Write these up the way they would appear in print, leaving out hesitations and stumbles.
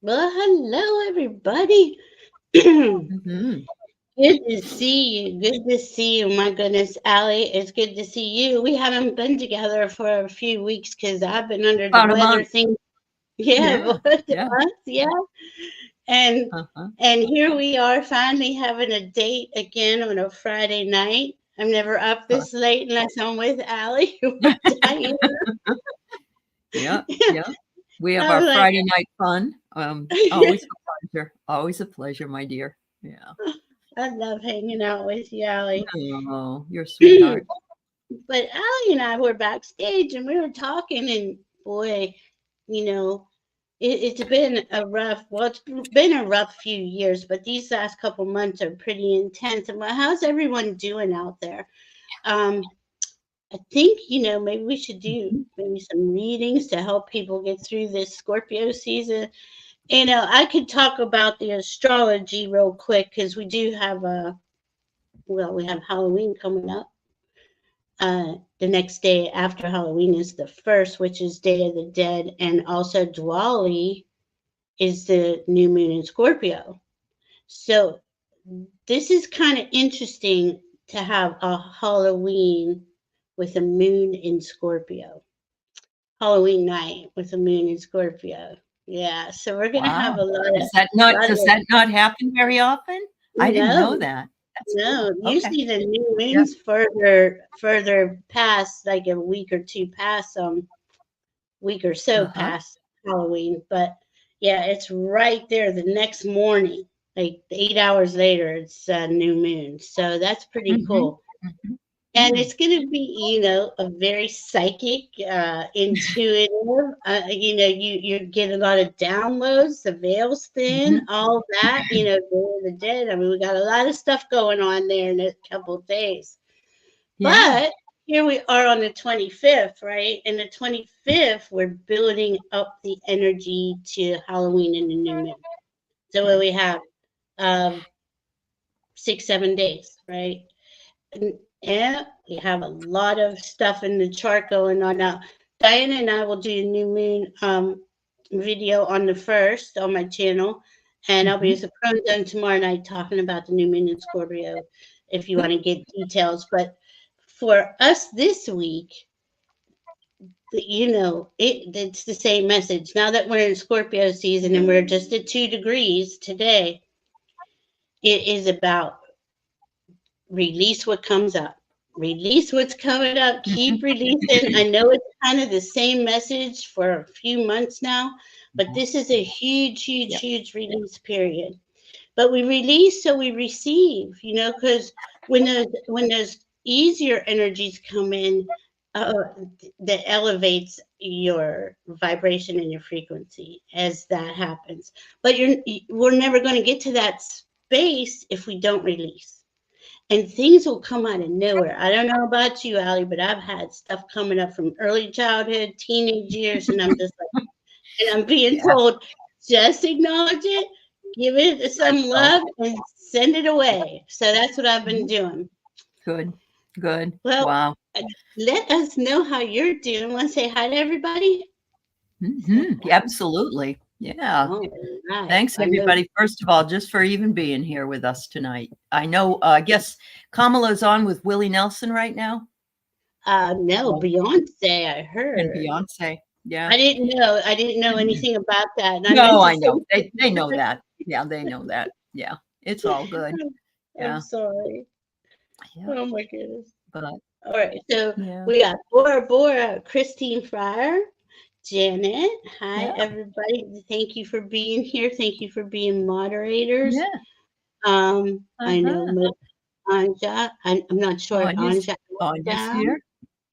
Well, hello, everybody. Good Hmm. to see you. Good to see you. My goodness, Allie, it's good to see you. We haven't been together for a few weeks because I've been under the About a weather month. thing. Yeah, Yeah. about a Yeah. month, yeah. And Uh-huh. and here we are finally having a date again on a Friday night. I'm never up Uh, this late unless I'm with Allie or Diane. yeah. Yeah. We have I our was like, Friday night fun. Always a pleasure. Always a pleasure, my dear. Yeah. I love hanging out with you, Allie. Oh, you're a sweetheart. But Allie and I were backstage and we were talking, and boy, you know, it's been a rough, well, it's been a rough few years, but these last couple months are pretty intense. And how's everyone doing out there? Um, I think, maybe we should do Mhm. maybe some readings to help people get through this Scorpio season. I could talk about the astrology real quick because we do have we have Halloween coming up. The next day after Halloween is the first, which is Day of the Dead, and also Diwali is the new moon in Scorpio. So this is kind of interesting to have a Halloween with a moon in Scorpio. Halloween night with a moon in Scorpio. Yeah, so we're gonna have Wow. a lot Does of that not happen very often? I didn't know no, that. That's no. cool. Okay. Usually the new Yeah. moon's further past, like a week or two past week or so Uh-huh. past Halloween. But yeah, it's right there the next morning, like 8 hours later, it's new moon. So that's pretty Hmm. cool. Hmm. And Mm. it's going to be, a very psychic, intuitive. You get a lot of downloads, the veil's thin, Mhm. all that. Day of the Dead. I mean, we got a lot of stuff going on there in a couple of days. Yeah. But here we are on the 25th, right? And the 25th, we're building up the energy to Halloween and the new moon. So what Right. we have, um, 6, 7 days, right? And we have a lot of stuff in the chart going on now. Diana and I will do a new moon video on the first on my channel, and I'll be Hmm. as a zone tomorrow night talking about the new moon in Scorpio if you want Good. to get details. But for us this week, it's the same message. Now that we're in Scorpio season and we're just at 2 degrees today, it is about release what comes up. Release what's coming up. Keep releasing. I know it's kind of the same message for a few months now, but Mhm. this is a huge, huge, Yep. huge release period. But we release so we receive, because when those easier energies come in, uh, that elevates your vibration and your frequency as that happens. But we're never going to get to that space if we don't release, and things will come out of nowhere. I don't know about you, Allie, but I've had stuff coming up from early childhood, teenage years, and I'm just like, and I'm being Yeah. told, just acknowledge it, give it I some will. love, and send it Yep. away. So that's what I've been Mhm. doing. Good. Good. Well, Wow. uh, let us know how you're doing. Want to say hi to everybody? Say Hmm. hi. Absolutely. Yeah. All right. Thanks, I know. everybody. First of all, just for even being here with us tonight. I know, I guess Kamala's on with Willie Nelson right now. No, Oh, Beyonce. I and heard. Beyonce. Yeah. I didn't know. I didn't know anything about that, and I meant No, to I say. know. They know that. Yeah, they know that. Yeah. It's all good. I'm Yeah. sorry. Yeah. Oh my goodness. But All right. So yeah. we got Bora Bora, Christine Fryer, Janet. Hi, Yeah. everybody. Thank you for being here. Thank you for being moderators. Yeah. I know Uh-huh. Anja. I'm not sure if Anya's Anja is Anya's down. here.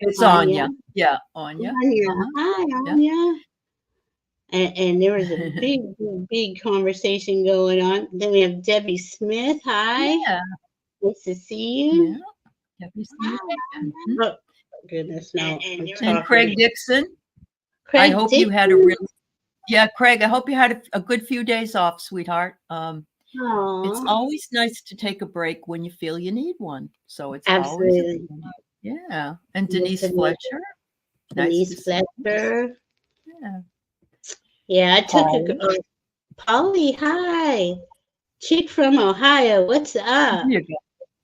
It's Anya. Anya. Yeah, Anya. Anya. Uh-huh. Hi, Yeah. Anya. And there was a big, big, big conversation going on. Then we have Debbie Smith. Hi. Yeah. Nice to see Yeah. you. Debbie Smith. Mhm. Oh, goodness, now I'm And talking. Craig Dixon. I Craig hope you had a Dixon. really yeah, Craig, I hope you had a good few days off, sweetheart. It's Aw, always nice to take a break when you feel you need one. So it's always a absolutely. yeah. And Miss Denise Fletcher. Nice to Denise see you. Fletcher. Yeah. Yeah, I took Paul. Polly, hi. Chick from Ohio, what's There up? you go.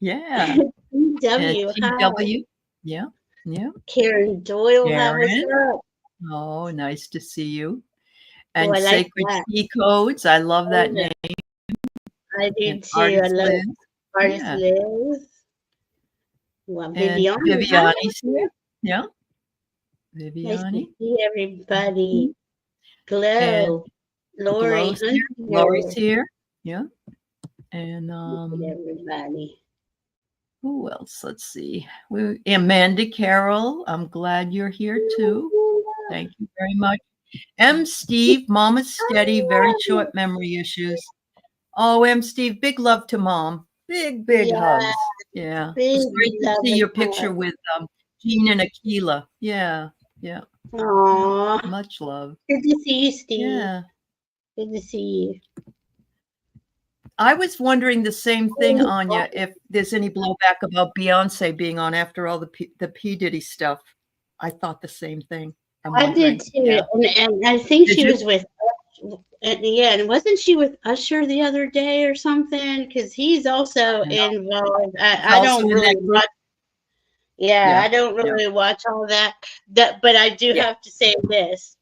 Yeah. W, hi. TW. Yeah. Yeah. Karen Doyle, hi, what's Karen. up? Oh, nice to see you. Oh, And I like Sacred that. Key Codes. I love Oh, that yeah, name. I do And too. I Artist love Liz. Artist Yeah. Liz. Well, And Viviani, hi. Viviani's here. Yeah. Nice to Viviani. see Mhm. everybody. And Glow. Lori Glow's here. Lori's Hunter. here. Yeah. And Look at everybody. who else? Let's see. Amanda Carroll. I'm glad you're here too. Thank you very much. M. Steve, Mom is steady, very short memory issues. Oh, M. Steve, big love to Mom. Big, big Yeah, hugs. Yeah. It big was great to love see and your picture hug. with Jean and Aquila. Yeah. Yeah. Yeah. Aw, Much love. good to see you, Steve. Yeah. Good to see I was wondering the same thing, you. Anya, if there's any blowback about Beyonce being on after all the P. Diddy stuff. I thought the same thing. I'm I did wondering. too, Yeah. and I think Did she you? was with, yeah, and wasn't she with Usher the other day or something? Because he's also I don't know. involved. He's I also don't in that really group. watch. Yeah, Yeah. I don't Yeah. really watch all that. But I do Yeah. have to say this.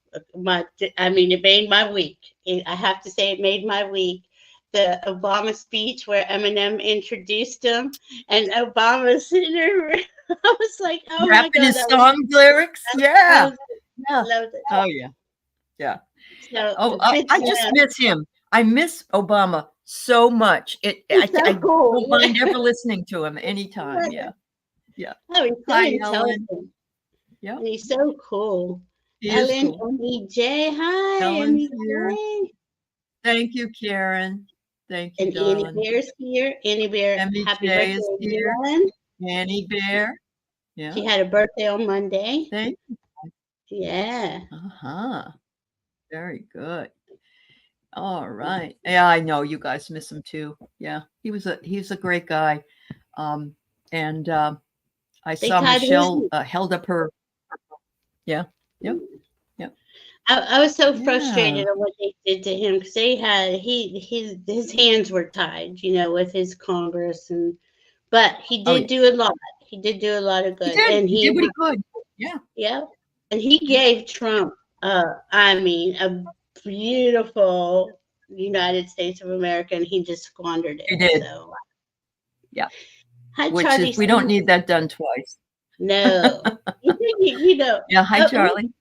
I mean, it made my week. I have to say, it made my week. The Obama speech where Eminem introduced him, and Obama sitting there. I was like, oh my Rapping god, his song lyrics. that Yeah. was Yeah. loved it. Oh, yeah. Yeah. So Oh, good I to just know. miss him. I miss Obama so much. He's so I cool. don't mind ever listening to him anytime. Yeah. Yeah. Oh, he's so Hi, Ellen. intelligent, Yep. and he's so cool. He is Ellen, cool. MEJ, hi, Ellen's here. MEJ. Thank you, Karen. Thank you, And Annie darling. Bear's here. Annie Bear, happy MEJ birthday, is here. everyone. Annie Bear. Yeah. She had a birthday on Monday. Thank you. Yeah. Uh-huh. Very good. All right. Yeah, I know you guys miss him too. Yeah. He's a great guy. And I They saw tied his Michelle held up her. Yeah. Yep. Yep. I was so Yeah. frustrated at what they did to him because they had his hands were tied, with his Congress, but he Oh did yeah. do a lot. He did do a lot of He good, did. and He did what he could. Yeah. yeah, and he Yeah. gave Trump, I mean, a beautiful United States of America, and he just squandered He it. did. So, Yeah. hi, Which Charlie. is we don't need that done twice. No, you think Yeah. Hi, Charlie.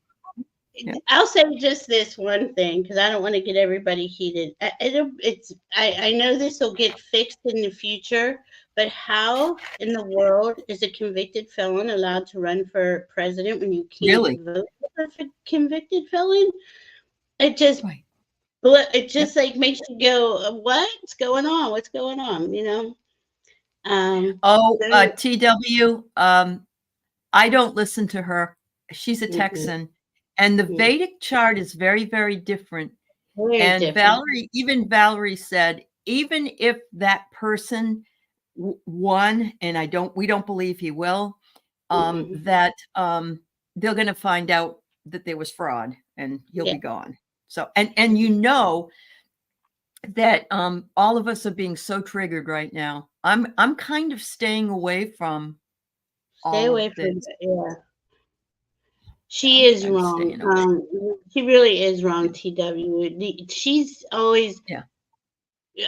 Yeah. I'll say just this one thing because I don't want to get everybody heated. I know this will get fixed in the future, but how in the world is a convicted felon allowed to run for president when you can't Really? vote for a convicted felon? It just Right. Yep. like makes you go, what's going on? What's going on? Oh, Very, TW. I don't listen to her. She's a Texan, and the Vedic chart is very, very different. very And different. Valerie said, even if that person won, and we don't believe he will, that they're going to find out that there was fraud and he'll Yeah, be gone. So, and that all of us are being so triggered right now. I'm kind of staying away from stay all of away from this. it. Yeah. She is I'm wrong. staying away. She really is wrong, TW. She's always, Yeah.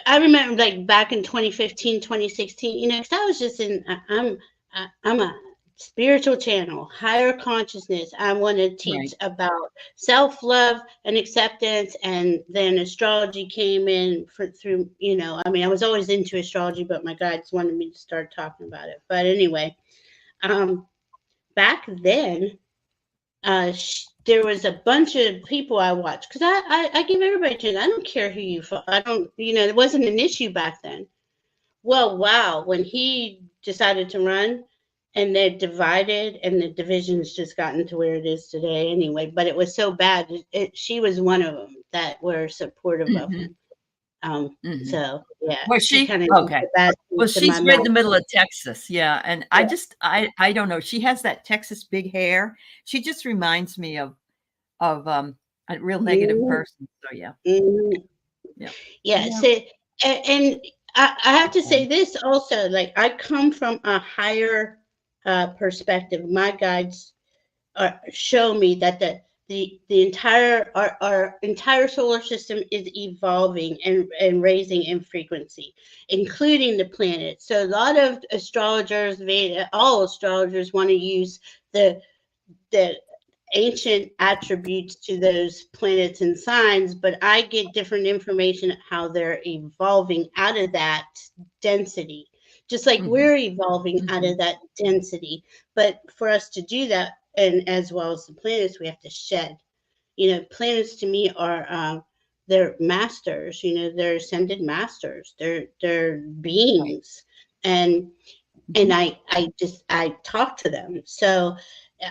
I remember like back in 2015, 2016, because I was just I'm a spiritual channel, higher consciousness. I want to teach Right. about self-love and acceptance. And then astrology came in through, I mean, I was always into astrology, but my guides wanted me to start talking about it. But anyway, back then, there was a bunch of people I watched because I give everybody a chance. I don't care who you. I don't. It wasn't an issue back then. Well, wow, when he decided to run, and they're divided, and the division's just gotten to where it is today. Anyway, but it was so bad. She was one of them that were supportive of Mm-hmm. him. Mm-hmm. So yeah, Was she she? kind of Okay. the bad Well, taste in my she's right in mouth. the middle of Texas. Yeah. And Yeah. I don't know. She has that Texas big hair. She just reminds me of a real negative Mhm, person. So yeah. mhm. Yeah. Yeah. Yeah. So, and I have to say this also, like I come from a higher perspective. My guides show me that the entire our entire solar system is evolving and raising in frequency, including the planets. So a lot of astrologers, all astrologers, want to use the the ancient attributes to those planets and signs, but I get different information how they're evolving out of that density, just like Mhm. we're evolving out Mhm. of that density. But for us to do that, and as well as the planets, we have to shed. Planets to me are they're masters. They're ascended masters. They're Right. beings, and Mhm. I talk to them. So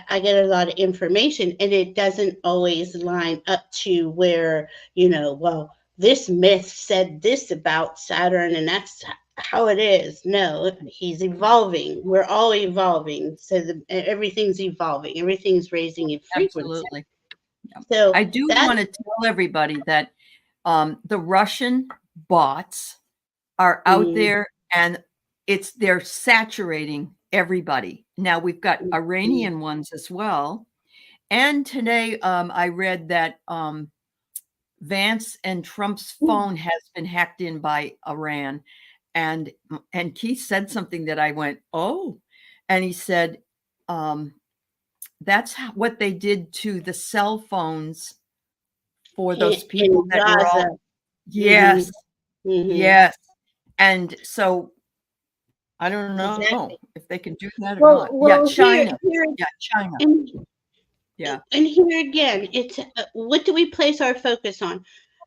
I get a lot of information, and it doesn't always line up to where, well, this myth said this about Saturn, and that's how it is. No, he's Right. evolving. We're all evolving. So everything's evolving. Everything's raising in frequency. Absolutely. Yeah. So I do that's want to tell everybody that the Russian bots are out mm, there, and they're saturating everybody. Now we've got mm, Iranian ones as well. And today I read that Vance and Trump's mm, phone has been hacked in by Iran. And Keith said something that I went, oh, and he said, um, that's what they did to the cell phones for those people in that were Gaza. all, Hmm. yes, Hmm. yes. And so I don't know Exactly. if they can do that or not. Yeah, Well, here, China. here, Yeah, China. and Yeah. and here again, it's what do we place our focus on?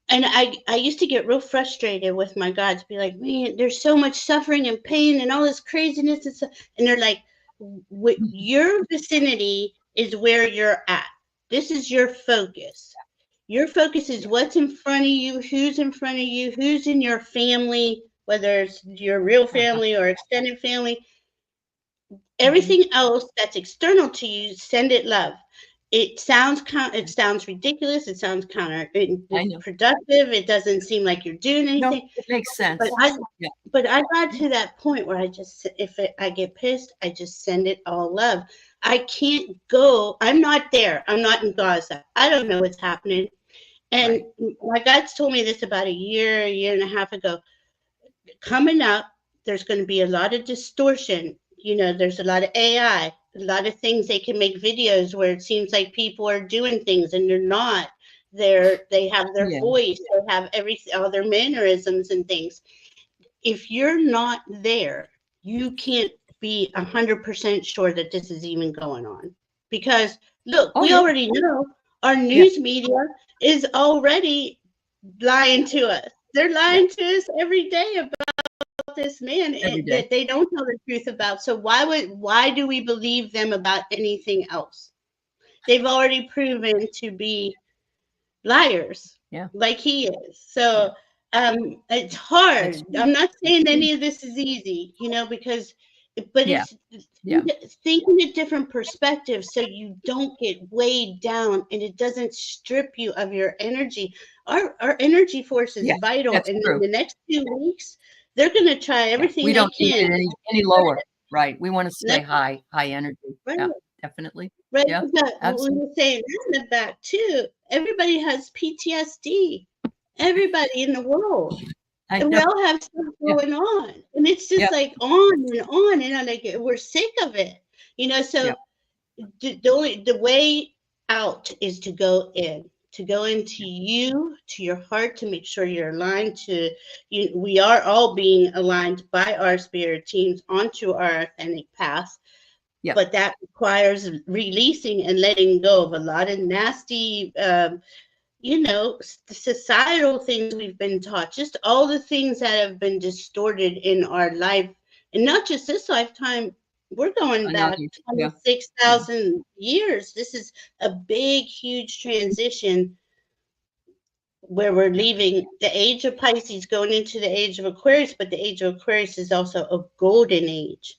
And I used to get real frustrated with my gods, be like, man, there's so much suffering and pain and all this craziness and stuff. And they're like, Mhm. your vicinity is where you're at. This is your focus. Your focus is Yeah. what's in front of you, who's in front of you, who's in your family, whether it's your real Uh-huh. family or extended family. Mhm. Everything else that's external to you, send it love. It sounds ridiculous, it sounds I know. productive, it doesn't seem like you're doing No, anything. it makes But sense. I Yeah. but I got to that point where I get pissed, I just send it all love. I can't go. I'm not there. I'm not in Gaza. I don't know what's happening. And Right. my guides told me this about a year and a half ago. Coming up, there's going to be a lot of distortion. There's a lot of AI, a lot of things they can make videos where it seems like people are doing things and they're not. They have their Yeah. voice, they have all their mannerisms and things. If you're not there, you can't be 100% sure that this is even going on. Because look, Oh, we yeah. already know our Yeah. news media is already lying Yeah. to us. They're Yeah. lying to us every day about this man Every day. that they don't tell the truth about. So why do we believe them about anything else? They've already proven to be liars, Yeah. like he is. Yeah. So it's That's hard. true. I'm not That's saying true. any of this is easy, because, but Yeah. it's Yeah. thinking a different perspective so you don't get weighed down and it doesn't strip you of your energy. Our energy force is Yeah. vital, That's and in true. the next 2 weeks, they're going to try Yeah. everything We they don't need can. it any lower. Right. We want to stay That's high energy. right. Yeah. Definitely. Right, Yeah. but we Absolutely. were saying this in the back too. Everybody has PTSD. Everybody in the world, I and we know. all have stuff Yeah. going on, and it's just Yeah. like on and on and on. Like we're sick of it, Yeah. So the way out is to go in, to go into you, to your heart, to make sure you're aligned to you. We are all being aligned by our spirit teams onto our authentic path, Yeah. but that requires releasing and letting go of a lot of nasty societal things we've been taught, just all the things that have been distorted in our life, and not just this lifetime. We're going I know back you. Yeah. Yeah. 26,000 years. This is a big, huge transition where we're Yeah. leaving the age of Pisces going into the age of Aquarius, but the age of Aquarius is also a golden age.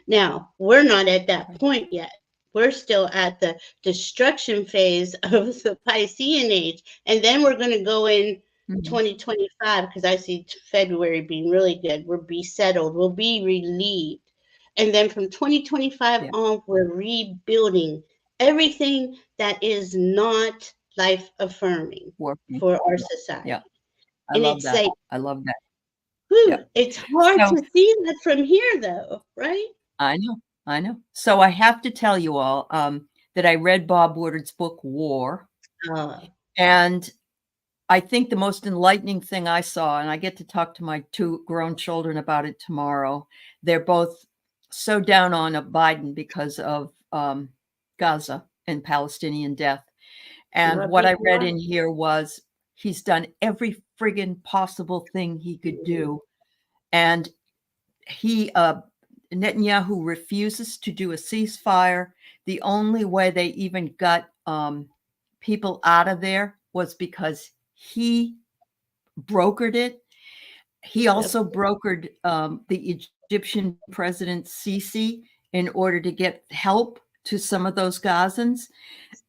Now, we're not at that Right. point yet. We're still at the destruction phase of the Piscean age. And then we're going to go in. Mhm. 2025, because I see February being really good. We'll be settled. We'll be relieved. And then from 2025 Yeah. on, we're rebuilding everything that is not life affirming Working. for our Yeah. society. I And love it's that. like, I love that. whew, Yeah. it's hard So to see that from here, though, right? I know. I know. So I have to tell you all that I read Bob Woodard's book, War. Uh, And I think the most enlightening thing I saw, and I get to talk to my 2 grown children about it tomorrow. They're both so down on Biden because of Gaza and Palestinian death. a And lot of what I people read are. in here was he's done every friggin' possible thing he could do. And he, Netanyahu refuses to do a ceasefire. The only way they even got people out of there was because he brokered it. He Yep. also brokered the Egyptian president Sisi in order to get help to some of those Gazans.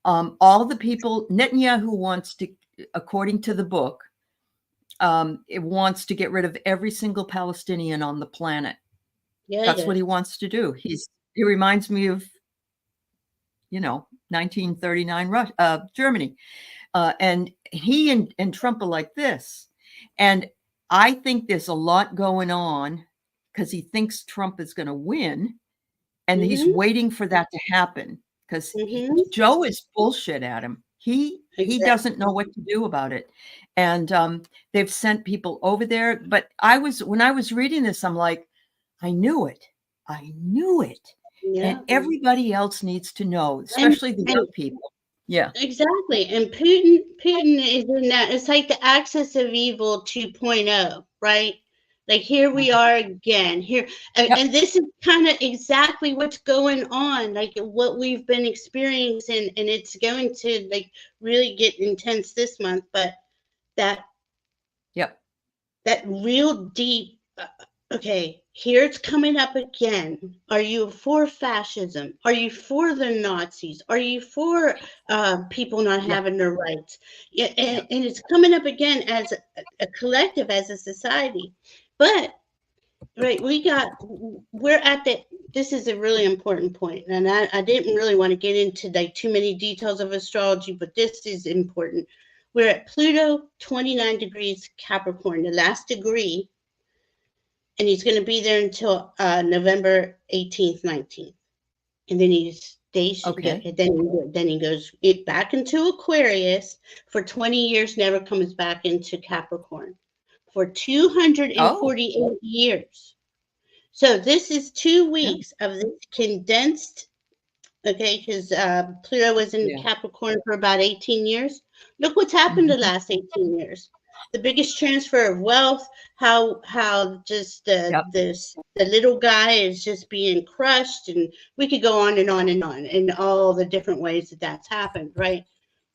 All the people, Netanyahu wants to, according to the book, it wants to get rid of every single Palestinian on the planet. Yeah, he That's what does. he wants to do. He reminds me of, 1939 Germany. And he and Trump are like this. And I think there's a lot going on because he thinks Trump is going to win. And he's Mm-hmm. waiting for that to happen because Mm-hmm. Joe is bullshit at him. He Exactly. doesn't know what to do about it. And they've sent people over there. But when I was reading this, I'm like, I knew it. I knew it. And Yeah. everybody else needs to know, And, especially the and young people. Yeah. exactly. And Putin is in that. It's like the axis of evil 2.0, right? Like here we are again. Here Yep. and this is kind of exactly what's going on, like what we've been experiencing, and it's going to like really get intense this month, but that Yep. that real deep okay, here it's coming up again. Are you for fascism? Are you for the Nazis? Are you for people not Yep. having their rights? Yeah, Yep. and it's coming up again as a collective, as a society. But right, we're at the this is a really important point, and I didn't really want to get into like too many details of astrology, but this is important. We're at Pluto 29 degrees Capricorn, the last degree, and he's going to be there until November 18th, 19th, and then he stays. Okay. Then he goes back into Aquarius for 20 years, never comes back into Capricorn for Oh, 248 years. So this is two yeah. weeks of this condensed. Okay, because Pluto was in Yeah. Capricorn for about 18 years. Look what's happened the Mhm. last 18 years. The biggest transfer of wealth, how just Yep. the little guy is just being crushed, and we could go on and on and on, and all the different ways that that's happened, right?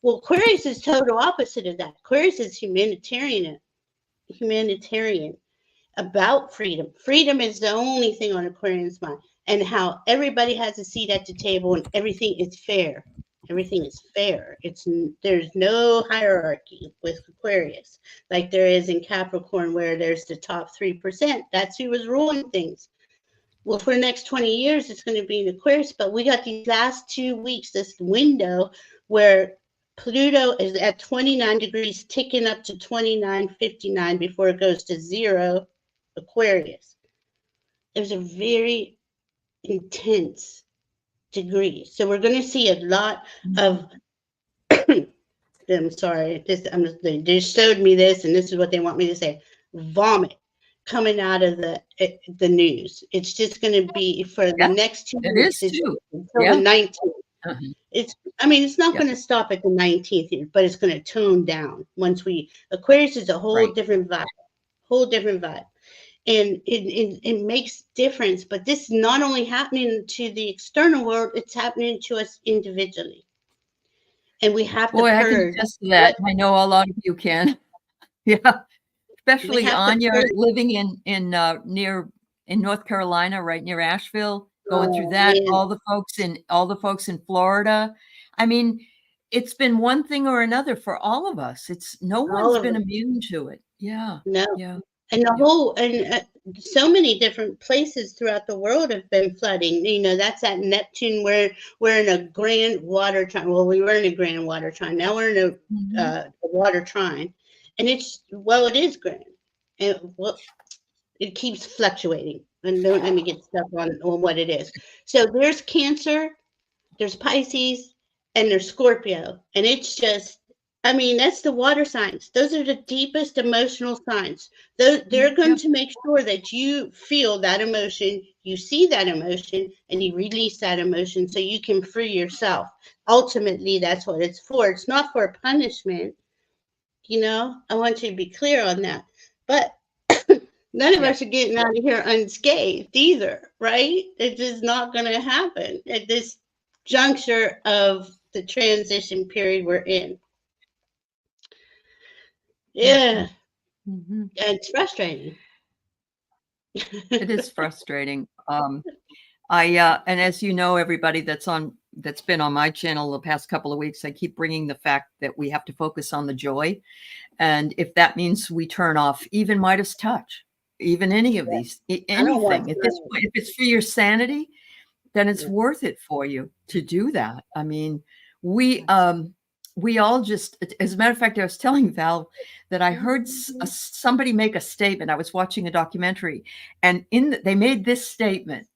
Well, Aquarius is total opposite of that. Aquarius is humanitarian about freedom. Freedom is the only thing on Aquarian's mind, and how everybody has a seat at the table and everything is fair. Everything is fair. There's no hierarchy with Aquarius like there is in Capricorn, where there's the top 3%. That's who was ruling things. Well, for the next 20 years, it's going to be in Aquarius, but we got these last 2 weeks, this window where Pluto is at 29 degrees, ticking up to 29.59 before it goes to zero Aquarius. There's a very intense degree. So we're going to see a lot of, I'm sorry, they just showed me this, and this is what they want me to say, vomit coming out of the news. It's just going to be for the Yeah. next 2 It weeks. is It's too. until the Yeah. 19th. Uh-huh. It's not Yep. going to stop at the 19th, but it's going to tone down once Aquarius is a Right. whole different vibe. And it makes difference, but this is not only happening to the external world, it's happening to us individually. And we have to Boy, I can purge. attest to that. I know a lot of you can. Yeah. We Especially have to Anya purge. living in North Carolina, right near Asheville, going through Oh that, man. all the folks in Florida. I mean, it's been one thing or another for all of us. It's no all one's of been it. immune to it. Yeah. No. Yeah. And the Yeah. whole, and so many different places throughout the world have been flooding. That's at Neptune where we're in a grand water trine. Well, we were in a grand water trine. Now we're in a water trine. And it is grand. And well, it keeps fluctuating. And don't let me get stuck on what it is. So there's Cancer, there's Pisces, and there's Scorpio. And it's just, I mean, that's the water signs. Those are the deepest emotional signs. They're going Yep. to make sure that you feel that emotion, you see that emotion, and you release that emotion so you can free yourself. Ultimately, that's what it's for. It's not for punishment. I want you to be clear on that. But none of Yep. us are getting out of here unscathed either, right? It's just not going to happen at this juncture of the transition period we're in. Yeah, Mm-hmm. it's frustrating. It is frustrating. And as you know, everybody that's been on my channel the past couple of weeks, I keep bringing the fact that we have to focus on the joy. And if that means we turn off even Midas touch, even any of these, I don't want anything, at this point, if it's for your sanity, then it's worth it for you to do that. I mean, we all just, as a matter of fact, I was telling Val that I heard somebody make a statement. I was watching a documentary, and they made this statement: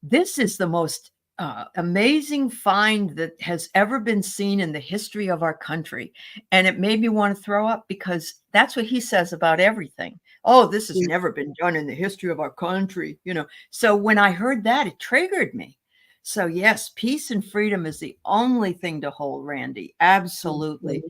"This is the most amazing find that has ever been seen in the history of our country." And it made me want to throw up, because that's what he says about everything. Oh, this has never been done in the history of our country, So when I heard that, it triggered me. So yes, peace and freedom is the only thing to hold, Randy. Absolutely.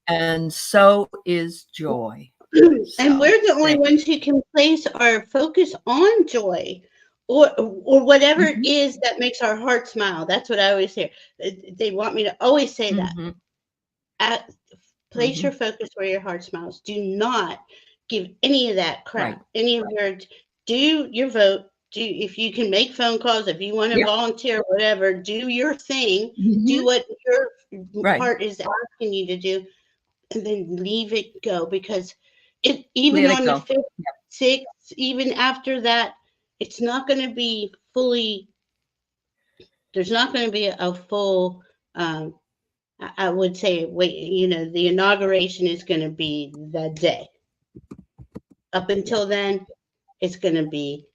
And so is joy. And So we're the only ones who can place our focus on joy, or whatever it Mhm. is that makes our heart smile. That's what I always hear. They want me to always say that. Mhm. Place your Mhm. focus where your heart smiles. Do not give any of that Right. crap, any of your, do your vote. If you can make phone calls, if you want to Yeah. volunteer, whatever, do your thing. Do Mhm. what your Right. heart is asking you to do, and then leave it go, because even Let it on the go. fifth, sixth, even after that, it's not going to be fully. There's not going to be a full. I would say, wait, the inauguration is going to be that day. Up Yeah. until then, it's going to be,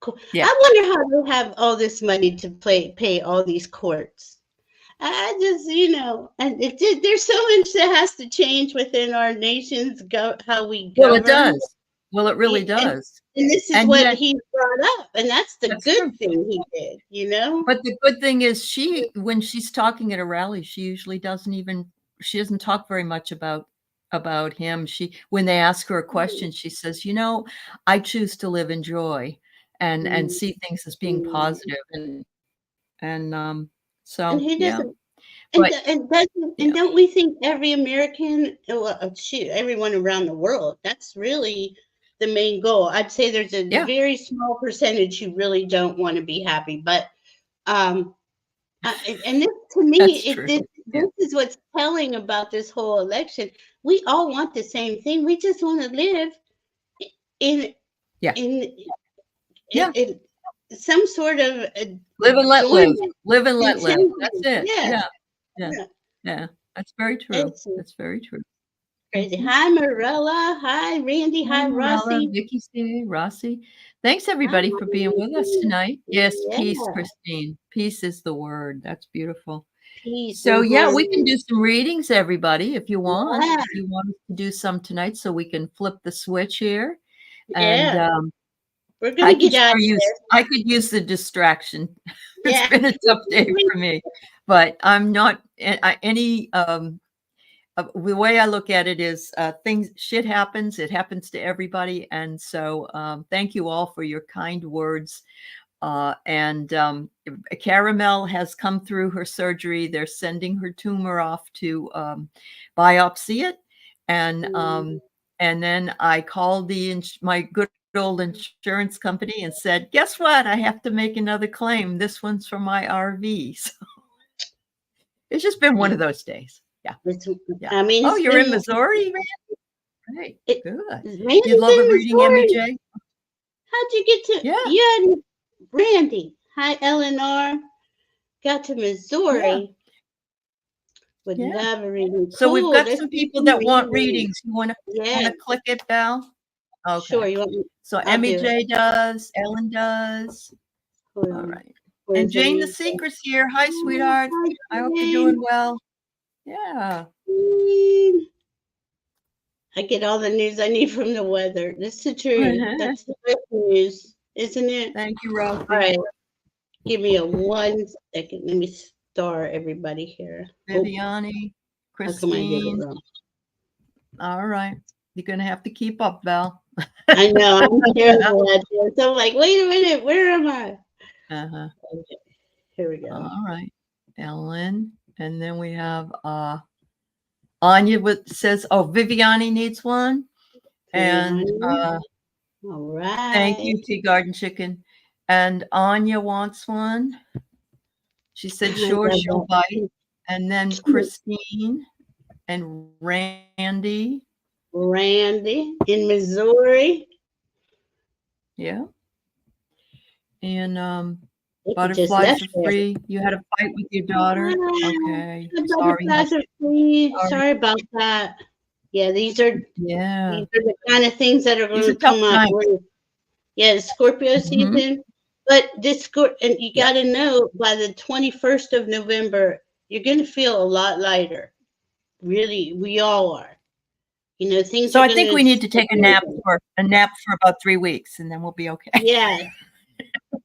cool. Yeah. I wonder how they have all this money to pay all these courts. I just, and there's so much that has to change within our nation's how we Well, it govern. does. Well, it really And, does. and this is And what yet, he brought up, and that's the that's good true. thing he did. But the good thing is, when she's talking at a rally, she usually she doesn't talk very much about him. When they ask her a question, she says, "I choose to live in joy and see things as being positive." And And so, he yeah. doesn't. But And yeah. don't we think every American, well, shoot, everyone around the world, that's really the main goal. I'd say there's a Yeah, very small percentage who really don't want to be happy, but um, and this, to me, that's true. Yeah. this is what's telling about this whole election. We all want the same thing. We just want to live in Yeah. in Yeah. in some sort of Live and let live. enjoyment, Live and let live. That's contentment. it. Yeah, Yeah. Yeah. yeah. Yeah. That's very true. It's That's very true. crazy. Mhm. Hi, Marilla. Hi, Randy. Hi, Hi, Morella, Rossi. Vicky C, Rossi. Thanks Hi. everybody for being with us tonight. Yes, Yeah, peace, Christine. Peace is the word. That's beautiful. peace. So yeah, we can Mm-hmm. do some readings, everybody, if you want. Yeah, If you want us to do some tonight, so we can flip the switch here. And yeah. We're gonna get out of here. I could use the distraction. It's Yeah. been a tough day for me, but I'm not any the way I look at it is shit happens. It happens to everybody. And so thank you all for your kind words. And Caramel has come through her surgery. They're sending her tumor off to biopsy it. And then I called my good old insurance company and said, guess what? I have to make another claim. This one's for my RV. It's just been one of those days. Yeah. Yeah. I mean, Oh, it's you're in been, Missouri, man? Right. Good. Randy's You love a in reading, Emmy Missouri. J? How'd you get to? Yeah. You had Randy. Hi, Eleanor. Got to Yeah. Missouri. Would Yeah. love a reading. So we've Cool. got Let's some do people some that want readings. readings. You want Yeah. to click it, Val? Sure. Okay. You want me? So I'll Emmy do J does. Ellen does. Hold All on. right. Where's And Jane the Emmy? Seeker's here. Hi, sweetheart. Hi, I hope you're Jane. doing well. Yeah. I get all the news I need from the weather. That's the truth. That's the best news, isn't it? Thank you, Rosie. All right. Give me a 1 second. Let me star everybody here. Viviani, How come I did it Christine. wrong? All right. You're going to have to keep up, Val. I know. I'm terrible at this. I'm like, wait a minute. Where am I? Uh-huh. Okay. Here we go. All right. Ellen. And then we have Anya says, oh, Viviani needs one. And all right. Thank you, Tea Garden Chicken. And Anya wants one. She said, sure, she'll bite. And then Christine and Randy. Randy in Missouri. Yeah. And butterflies are free. You had a fight with your daughter. Okay. Sorry. Butterflies are free. Sorry about that. Yeah, these are the kind of things that are going to come up. Yeah, the Scorpio season. But this and you got to know by the 21st of November, you're going to feel a lot lighter. Really, we all are. You know, things. So I think we need to take a nap for about 3 weeks, and then we'll be okay. Yeah.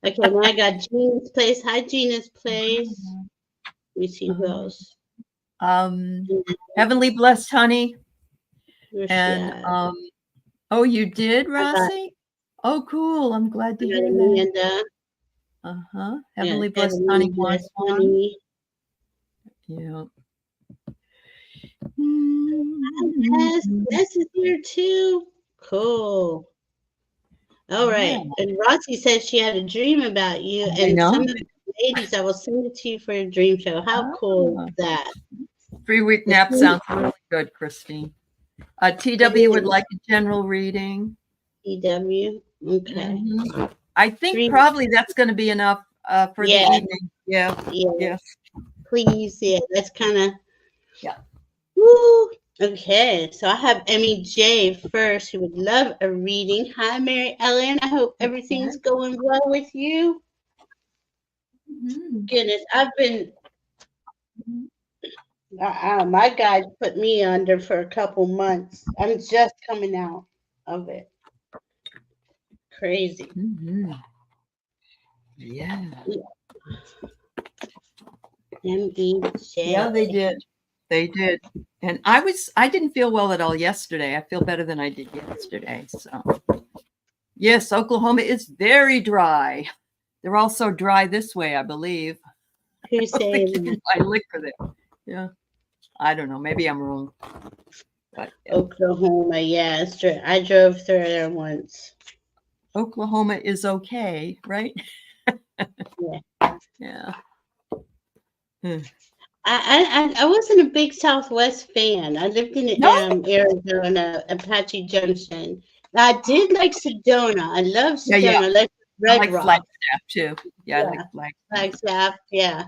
Okay, now I got Gina's Place. Hi, Gina's Place. Let me see who else. Heavenly Blessed Honey. And oh, you did, Rossi? Oh, cool. I'm glad to hear that. Heavenly Blessed Honey wants one. Yeah. Yes, is here too. Cool. All right. And Rossi says she had a dream about you, and some of the ladies, I will send it to you for a dream show. How cool is that? 3-week nap sounds really good, Christine. TW would like a general reading. TW, okay. I think probably that's going to be enough for the evening. Yeah. Please, that's kind of. Yeah. Woo. Okay, so I have Emmy J first, who would love a reading. Hi, Mary Ellen. I hope everything's going well with you. Goodness, I've been. My guys put me under for a couple months. I'm just coming out of it. Crazy. Yeah. M-E-J. Yeah, they did. They did. And I didn't feel well at all yesterday. I feel better than I did yesterday. So yes, Oklahoma is very dry. They're also dry this way, I believe. Who's saying you can buy liquor there? Yeah. I don't know. Maybe I'm wrong. But, Oklahoma, it's true. I drove through there once. Oklahoma is okay, right? Yeah. I wasn't a big Southwest fan. I lived in Arizona, Apache Junction. I did like Sedona. I love Sedona. Yeah. I like Red I like Rock. Flagstaff too. Yeah, I like Flagstaff. Yeah.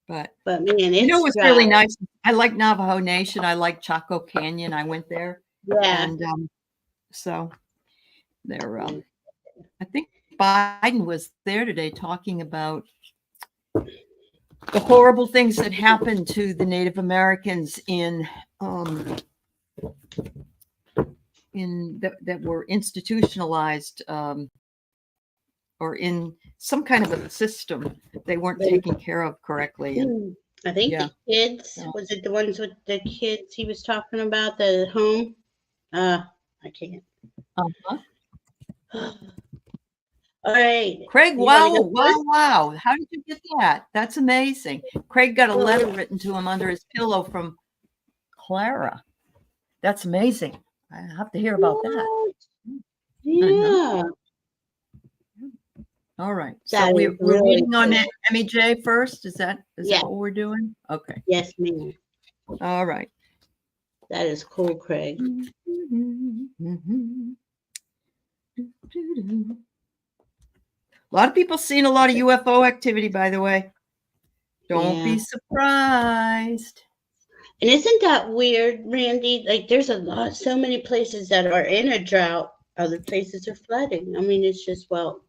But man, it's it was really nice. I like Navajo Nation. I like Chaco Canyon. I went there. Yeah. And so there. I think Biden was there today talking about the horrible things that happened to the Native Americans in that were institutionalized or in some kind of a system they weren't taken care of correctly. And, I think the kids, was it the ones with the kids he was talking about, the home? I can't. All right. Craig, wow. How did you get that? That's amazing. Craig got a letter written to him under his pillow from Clara. That's amazing. I have to hear about that. Yeah. All right. So That is we're really reading on cool. that MEJ first. Is that Yeah. what we're doing? Okay. Yes, ma'am. All right. That is cool, Craig. A lot of people seeing a lot of UFO activity, by the way. Don't Yeah. be surprised. And isn't that weird, Randy? Like, there's so many places that are in a drought. Other places are flooding. I mean, it's just, well,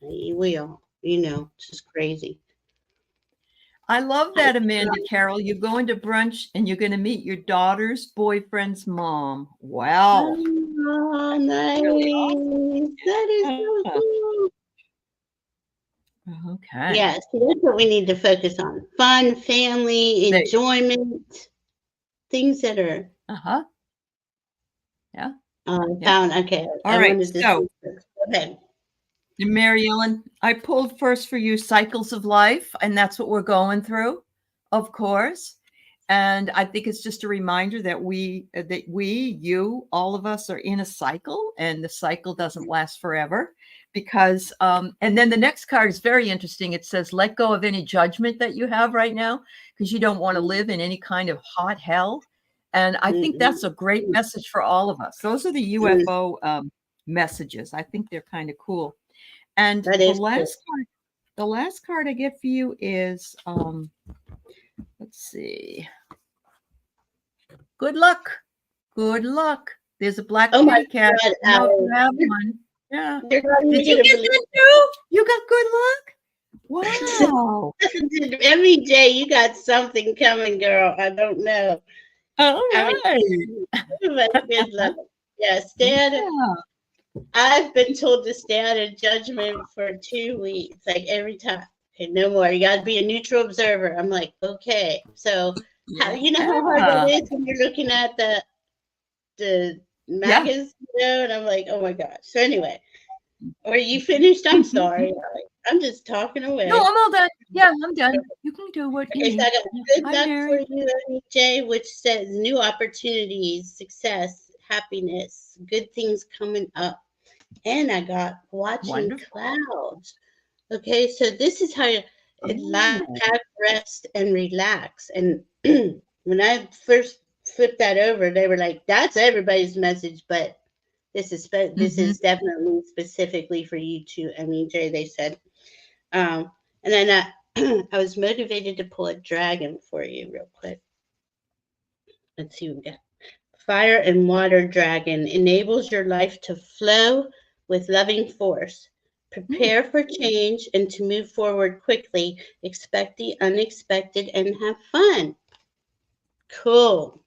we all, it's just crazy. I love that, Amanda Carroll. You go into brunch and you're going to meet your daughter's boyfriend's mom. Wow. Oh, nice. Really awesome. That is so cool. Okay. Yeah, so that's what we need to focus on. Fun, family, enjoyment, things that are Yeah. found. Okay. All right. So, go ahead. Mary Ellen, I pulled first for you cycles of life, and that's what we're going through, of course. And I think it's just a reminder that you, all of us are in a cycle, and the cycle doesn't last forever. Because, and then the next card is very interesting. It says, let go of any judgment that you have right now, because you don't want to live in any kind of hot hell. And I think that's a great message for all of us. Those are the UFO messages. I think they're kind of cool. And the last card I get for you is, let's see. Good luck. Good luck. There's a black kitty cat. I don't know if you have one. Yeah. Did you get that too? You got good luck? Wow. MEJ, you got something coming, girl. I don't know. All right. Good luck. Yeah, I've been told to stay out of judgment for 2 weeks, like every time. Okay, no more. You got to be a neutral observer. I'm like, okay. So, you know how hard that is when you're looking at the magazine, and I'm like, oh my gosh. So anyway, are you finished? I'm sorry. I'm just talking away. No, I'm all done. Yeah, I'm done. You can do what you need. So I got good luck for you, MEJ, which says new opportunities, success, happiness, good things coming up. And I got watching clouds. Okay, so this is how you lie back, rest, and relax. And when I first flipped that over, they were like, "That's everybody's message," but this is definitely specifically for you too, MEJ. They said, and then I was motivated to pull a dragon for you real quick. Let's see what we got. Fire and water dragon enables your life to flow with loving force. Prepare for change and to move forward quickly. Expect the unexpected and have fun. Cool.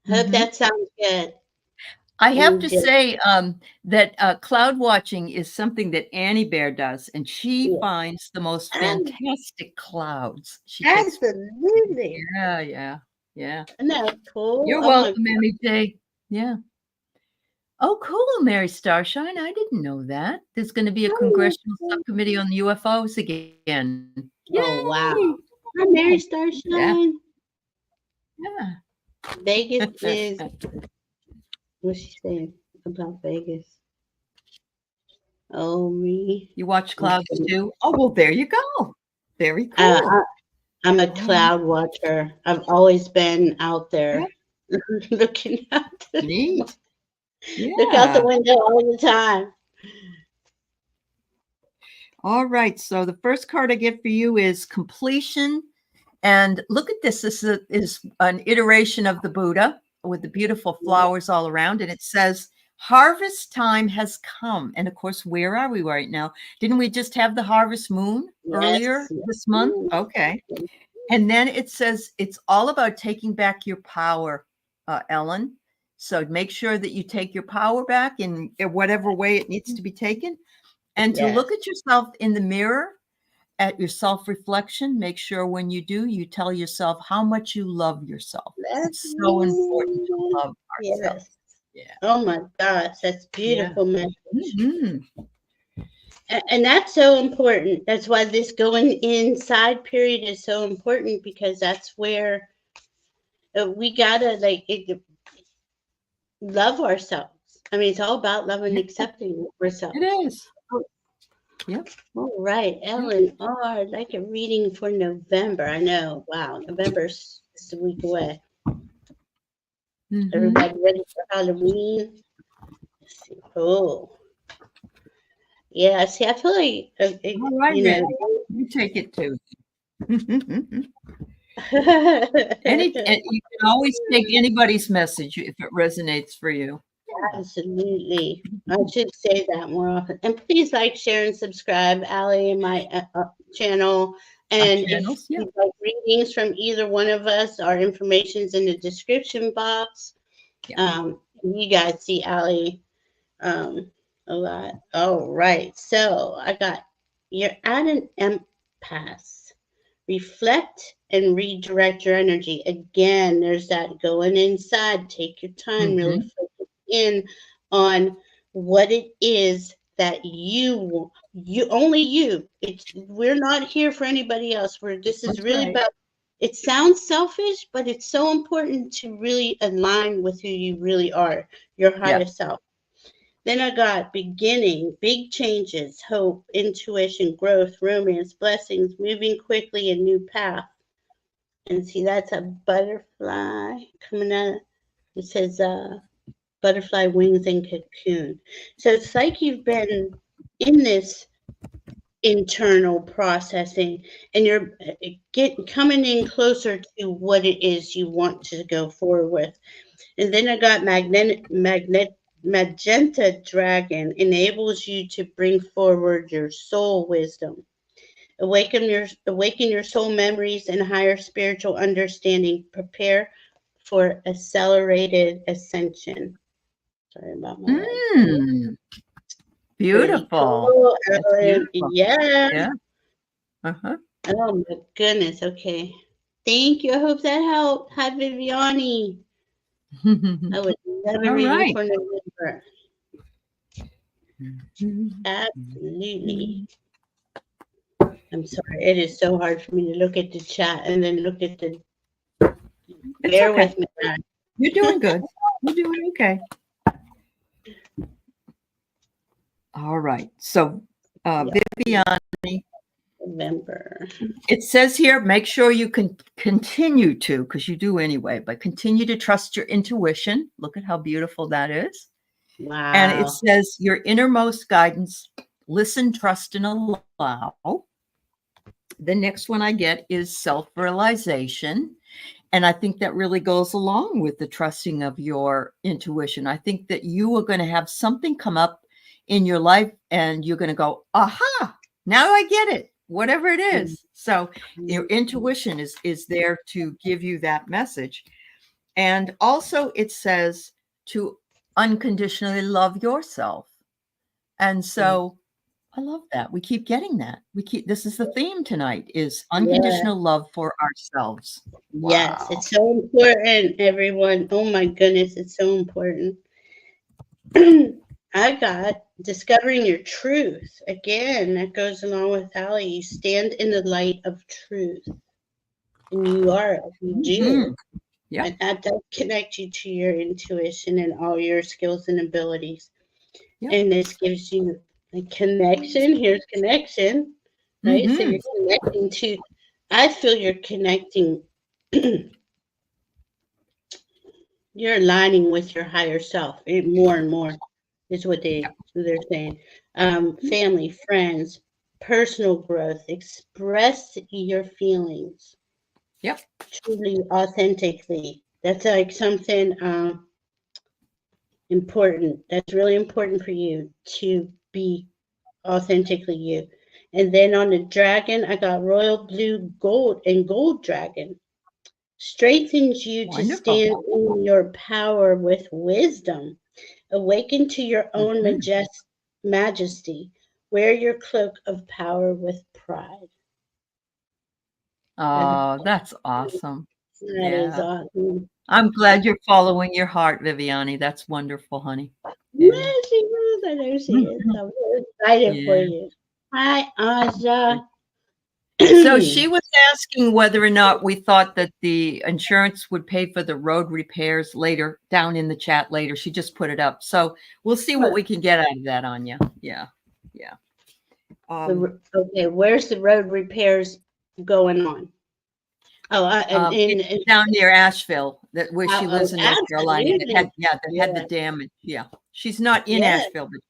Hope that sounds good. I have to say that cloud watching is something that Annie Bear does, and she finds the most fantastic clouds. Absolutely. Yeah. Isn't that cool? You're welcome, MEJ. Yeah. Oh, cool, Mary Starshine. I didn't know that. There's going to be a congressional subcommittee on UFOs again. Yay! Oh, wow. Hi, Mary Starshine. Yeah. Vegas is, what's she saying about Vegas? Oh, me. You watch clouds too? Oh, well, there you go. Very cool. I'm a cloud watcher. I've always been out there looking out. Neat. Yeah. Look out the window all the time. All right. So the first card I get for you is completion. And look at this. This is an iteration of the Buddha with the beautiful flowers all around. And it says, harvest time has come. And of course, where are we right now? Didn't we just have the harvest moon earlier this month? Okay. And then it says, it's all about taking back your power, Ellen. So make sure that you take your power back in whatever way it needs to be taken. And to look at yourself in the mirror, at your self-reflection. Make sure when you do, you tell yourself how much you love yourself. It's so important to love ourselves. Yeah. Oh my gosh, that's beautiful message. And that's so important. That's why this going inside period is so important, because that's where we gotta love ourselves. I mean, it's all about loving and accepting ourselves. It is. Yep. All right, Ellen R. I'd like a reading for November. I know. Wow, November's just a week away. Mhm. Everybody ready for Halloween? Let's see. Oh, yeah. See, I feel like All right, you Randy. know. You take it too. And you can always take anybody's message if it resonates for you. Absolutely. I should say that more often. And please like, share, and subscribe, Allie, and my channel. And if Channels, yeah. you'd like readings from either one of us, our information's in the description box. Yeah. You guys see Allie a lot. All right. So I got, you're at an impasse. Reflect and redirect your energy. Again, there's that going inside. Take your time, really Mhm. focus in on what it is that you only you. It's we're not here for anybody else. This is That's really right. about, it sounds selfish, but it's so important to really align with who you really are, your Yeah. higher self. Then I got beginning, big changes, hope, intuition, growth, romance, blessings, moving quickly, a new path. And see, that's a butterfly coming out. It says butterfly wings and cocoon. So it's like you've been in this internal processing, and you're coming in closer to what it is you want to go forward with. And then I got magenta dragon, enables you to bring forward your soul wisdom. Awaken your soul memories and higher spiritual understanding. Prepare for accelerated ascension. Sorry about my leg. Mm, Pretty beautiful. cool, That's Ellen. beautiful. Yeah. Yeah. Uh-huh. Oh my goodness. Okay. Thank you. I hope that helped. Hi, Viviani. I would love a All reading right. for November. Absolutely. I'm sorry. It is so hard for me to look at the chat and then look at the. It's Bear okay. with me, guys. You're doing good. You're doing okay. All right. So, Viviani, November. it says here, make sure you can continue to, because you do anyway, but continue to trust your intuition. Look at how beautiful that is. And it Wow. says your innermost guidance, listen, trust, and allow. The next one I get is self-realization. And I think that really goes along with the trusting of your intuition. I think that you are going to have something come up in your life and you're going to go, aha, now I get it, whatever it is. So your intuition is there to give you that message. And also it says to unconditionally love yourself. And so I love that. We keep getting that. This is the theme tonight is Yeah. unconditional love for ourselves. Yes. Wow. It's so important, everyone. Oh my goodness. It's so important. I got discovering your truth. Again, that goes along with Allie. You stand in the light of truth. And you do. Mhm. Yeah. And that does connect you to your intuition and all your skills and abilities. Yeah. And this gives you a connection. Here's connection, right? So Mhm. you're connecting to, I feel you're connecting, you're aligning with your higher self more and more is what they're saying. Family, friends, personal growth, express your feelings Yep. truly, authentically. That's like something important. That's really important for you to be authentically you. And then on the dragon, I got royal blue gold and gold dragon. Strengthens you to Wonderful. stand in your power with wisdom. Awaken to your own Mhm. majesty. Wear your cloak of power with pride. That, Oh, that's awesome. that is Yeah. awesome. I'm glad you're following your heart, Viviani. That's wonderful, honey. Yeah. Yes, she is. I know she is. Mhm. I'm so excited for Yeah. you. Hi, Aja. So she was asking whether or not we thought that the insurance would pay for the road repairs later, down in the chat later. She just put it up. So we'll see what we can get out of that, Anya. Yeah. Yeah. Okay, where's the road repairs going on? Oh, it's down near Asheville, where she lives in North Carolina. That had the damage. Yeah, she's not in Asheville, but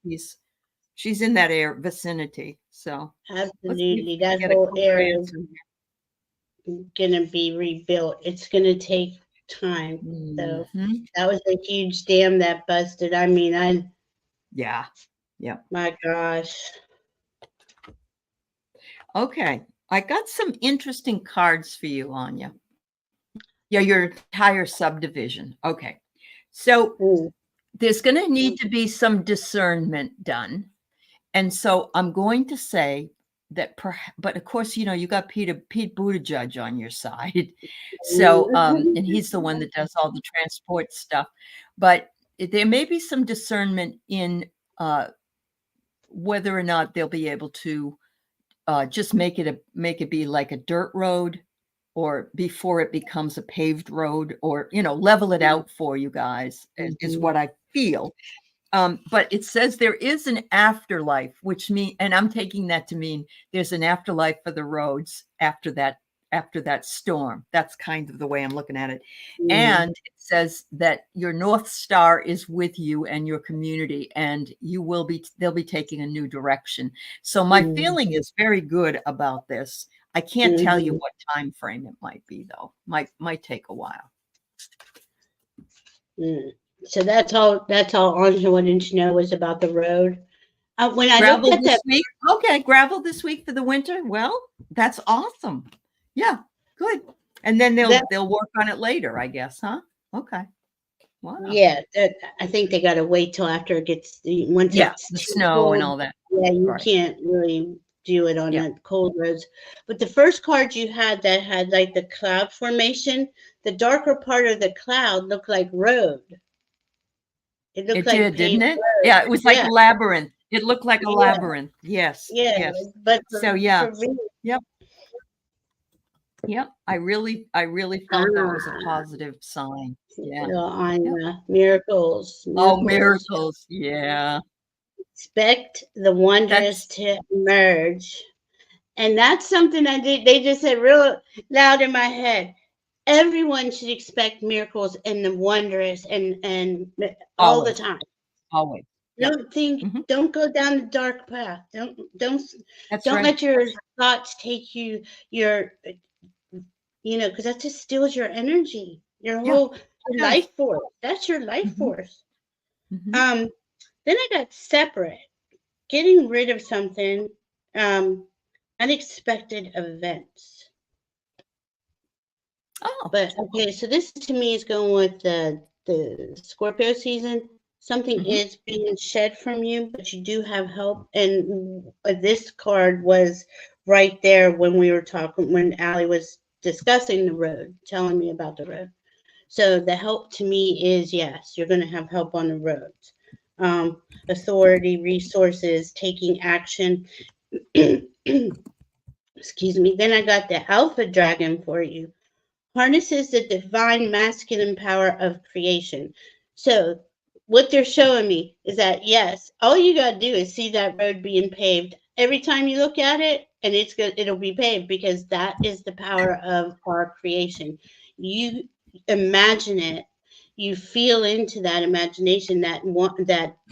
she's in that vicinity. So absolutely, that whole area is gonna be rebuilt. It's gonna take time. So that was a huge dam that busted. I mean, my gosh. Okay, I got some interesting cards for you, Anya. Yeah, your entire subdivision. Okay. So there's going to need to be some discernment done. And so I'm going to say that, but of course, you know, you got Pete Buttigieg on your side. So, and he's the one that does all the transport stuff. But there may be some discernment in whether or not they'll be able to just make it be like a dirt road, or before it becomes a paved road, or, you know, level it out for you guys is what I feel. But it says there is an afterlife, which means, and I'm taking that to mean there's an afterlife for the roads after that storm. That's kind of the way I'm looking at it. And it says that your North Star is with you and your community, and they'll be taking a new direction. So my feeling is very good about this. I can't tell you what time frame it might be, though. Might take a while. So that's all Anja wanted to know was about the road. When I gravel looked at this week, okay, gravel this week for the winter. Well, that's awesome. Yeah, good. And then they'll work on it later, I guess, huh? Okay. Wow. Yeah, I think they got to wait till after it gets the snow cold, and all that. Yeah, you can't really do it on the cold roads. But the first card you had that had like the cloud formation, the darker part of the cloud looked like road. It looked like didn't it? Road. Yeah, it was like a labyrinth. It looked like a labyrinth. Yes. Yeah. But so Yep. I really felt that was a positive sign. Yeah. Miracles. Oh, miracles. Yeah. Expect the wondrous to emerge. And that's something they just said real loud in my head. Everyone should expect miracles and the wondrous and all the time. Always. Don't go down the dark path. Don't let your thoughts take you because that just steals your energy, your whole life force. That's your life force. Then I got separate, getting rid of something, unexpected events. But okay, so this to me is going with the Scorpio season. Something is being shed from you, but you do have help. And this card was right there when we were talking, when Allie was discussing the road, telling me about the road. So the help to me is, yes, you're going to have help on the roads. Authority, resources, taking action. Excuse me. Then I got the Alpha Dragon for you. Harnesses the divine masculine power of creation. So what they're showing me is that, yes, all you got to do is see that road being paved. Every time you look at it, and it's good, it'll be paved, because that is the power of our creation. You imagine it, you feel into that imagination, that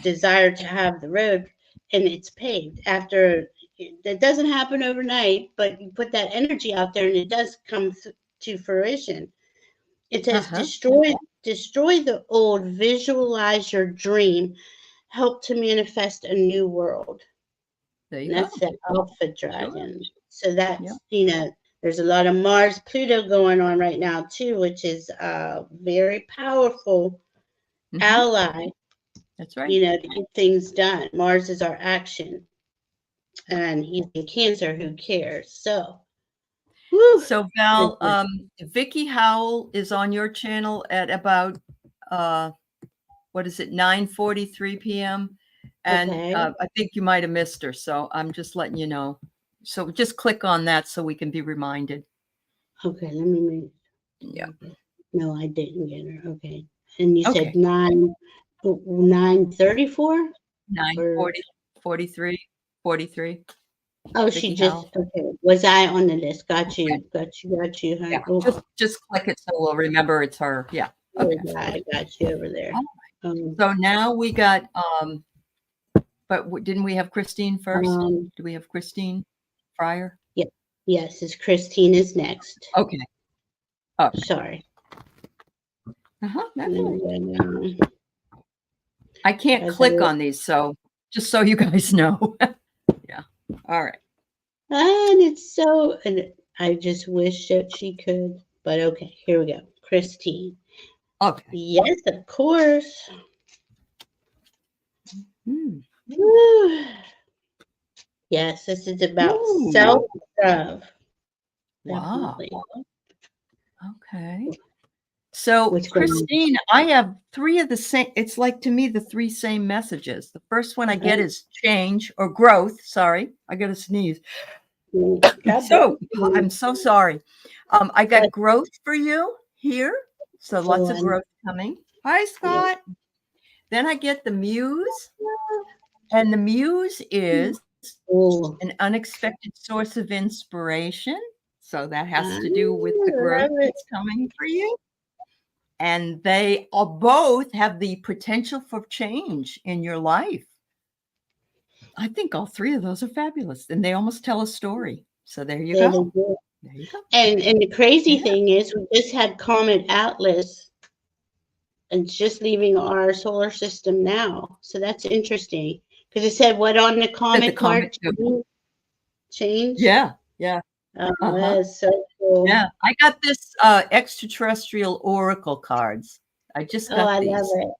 desire to have the road, and it's paved. After that doesn't happen overnight, but you put that energy out there, and it does come to fruition. It says destroy the old, visualize your dream, help to manifest a new world. That's the Alpha Dragon. So that's, there's a lot of Mars Pluto going on right now too, which is a very powerful ally. That's right. To get things done. Mars is our action. And he's in Cancer, who cares? So So Val, Vicky Howell is on your channel at about 9:43 p.m. And I think you might have missed her, so I'm just letting you know. So just click on that so we can be reminded. Okay, let me read. Yeah. No, I didn't get her. Okay. And you said 9:34? 9:43. Oh, she Vicky just Howell. okay. Was I on the list? Got Okay. you. Got you. Got you, Yeah. hun. Oh, Just click it so we'll remember it's her. Yeah. Okay. I got you over there. Oh, so now we got but didn't we have Christine first? Do we have Christine Fryer? Yeah. Yes, it's Christina's next. Okay. Okay. Sorry. That's all right. Then, I can't as click on these, so just so you guys know. Yeah. All right. and it's so, and I just wish that she could, but okay, here we go. Christine. Okay. Yes, of course. Hmm. Woo. Yes, this is about Ooh. self-love. Wow. Definitely. Okay. So, What's going on? Christine, I have three of the same. It's like to me the three same messages. The first one I get is change or growth. Sorry, I got to sneeze. God So, bless I'm so sorry. I got growth for you here. So, lots of you. growth coming. Hi, Scott. Then I get the muse. And the muse is Oh, an unexpected source of inspiration. So, that has to do with the I growth love it. that's coming for you. And they all both have the potential for change in your life. I think all three of those are fabulous, and they almost tell a story. So there you Yeah, they go. do. There you go. And the crazy Yeah. thing is, we just had Comet Atlas, and it's just leaving our solar system now. So that's interesting because it said what on the That the comet comet. card changed. Yeah. Yeah. Oh, Uh-huh. that's so cool. Yeah. I got this extraterrestrial oracle cards. I just Oh, got I love these. it.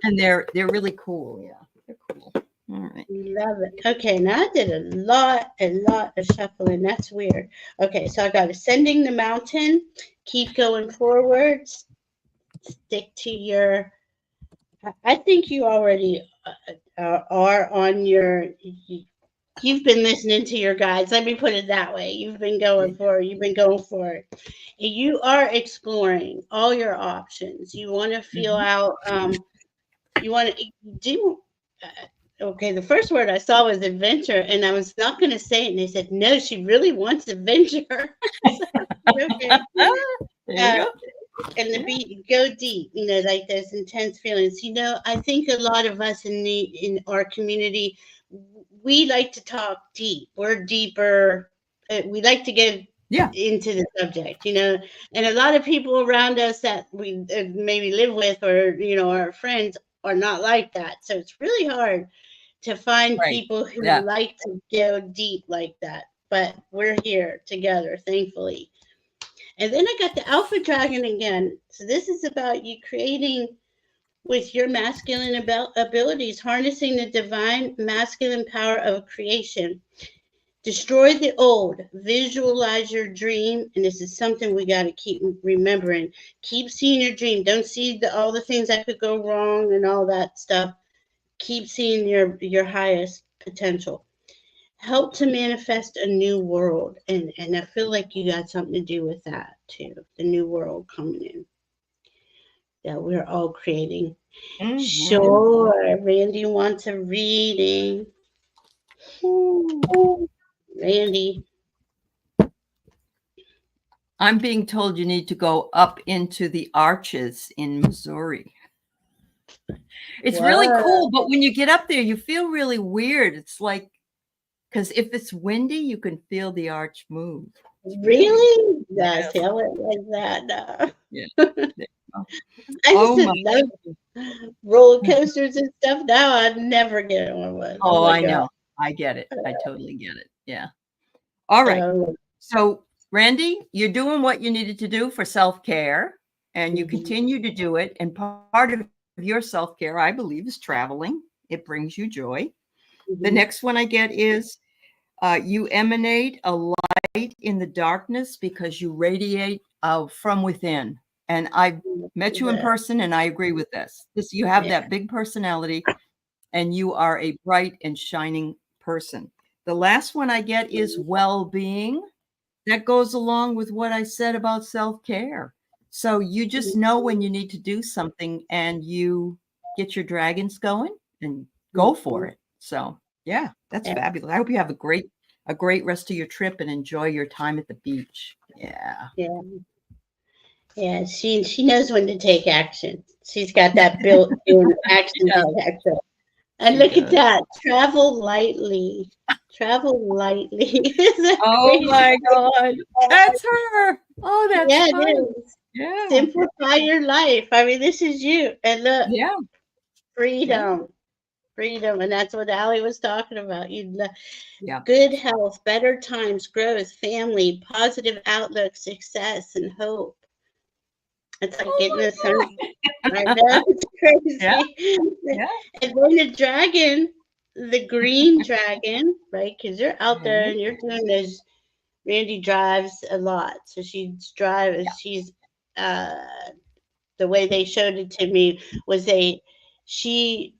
And they're really cool. Yeah. They're cool. All right. Love it. Okay, now I did a lot of shuffling. That's weird. Okay, so I got ascending the mountain, keep going forwards, stick to your. I think you already are on your. You've been listening to your guides. Let me put it that way. You've been going for it. You've been going for it. You are exploring all your options. You want to feel out. You want to do. Okay, the first word I saw was adventure, and I was not going to say it. And they said, no, she really wants adventure. So, okay. There you Uh, go. and the beat go deep, like those intense feelings. I think a lot of us in our community, we like to talk deep. We're deeper. We like to get Yeah. into the subject, and a lot of people around us that we maybe live with or our friends are not like that. So it's really hard to find Right. people who Yeah. like to go deep like that. But we're here together, thankfully. And then I got the Alpha Dragon again. So this is about you creating with your masculine abilities, harnessing the divine masculine power of creation. Destroy the old, visualize your dream, and this is something we got to keep remembering. Keep seeing your dream. Don't see all the things that could go wrong and all that stuff. Keep seeing your highest potential. Help to manifest a new world, and I feel like you got something to do with that too. The new world coming in that we're all creating. Mhm. Sure, Randy wants a reading. Randy. I'm being told you need to go up into the arches in Missouri. It's really What? cool, but when you get up there, you feel really weird. It's like, because if it's windy, you can feel the arch move. Really? Yeah, Yeah. see, I went like that. No. Yeah. Oh, I used oh to my. love roller coasters and stuff. Now I'd never get on one. Oh Oh, my I God. know. I get it. I totally get it. Yeah. All right. So, So, Randy, you're doing what you needed to do for self-care, and you mhm, continue to do it. And part of your self-care, I believe, is traveling. It brings you joy. The mhm. next one I get is you emanate a light in the darkness because you radiate from within. And I've met you in person, and I agree with this. You have Yeah. that big personality, and you are a bright and shining person. The last one I get is well-being. That goes along with what I said about self-care. So you just know when you need to do something, and you get your dragons going and go for it. So yeah, that's Yeah. fabulous. I hope you have a great a great rest of your trip and enjoy your time at the beach. Yeah. Yeah. Yeah. She knows when to take action. She's got that built-in action Yeah, detector. And she look at does. that. Travel lightly. Travel lightly. Isn't that Oh crazy? my God. That's her. Oh, that's Yeah, it fun. is. Yeah. Simplify your life. I mean, this is you. And look, Yeah. Yeah. freedom. Freedom. And that's what Allie was talking about. Yeah. Good health, better times, growth, family, positive outlook, success, and hope. It's like getting Oh the sun. I my know God. it's Yeah. crazy. Yeah. And then the dragon, the green dragon, right? Because you're out there Right. and you're doing this. Randy drives a lot, so Yeah. She's uh, the way they showed it to me was she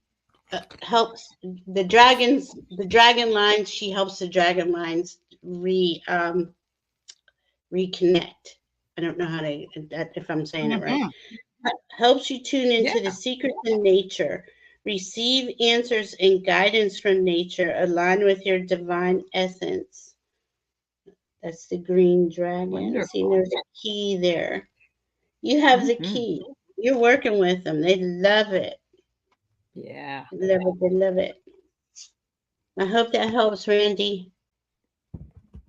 helps the dragon lines. She helps the dragon lines reconnect. I don't know how to if I'm saying it right. Mhm. Helps you tune Yeah. into the secrets in nature, receive answers and guidance from nature, align with your divine essence. That's the green dragon. See, Wonderful. there's a key there. You have the Mhm. key. You're working with them. They love it. Yeah. They love it. They love it. I hope that helps, Randy.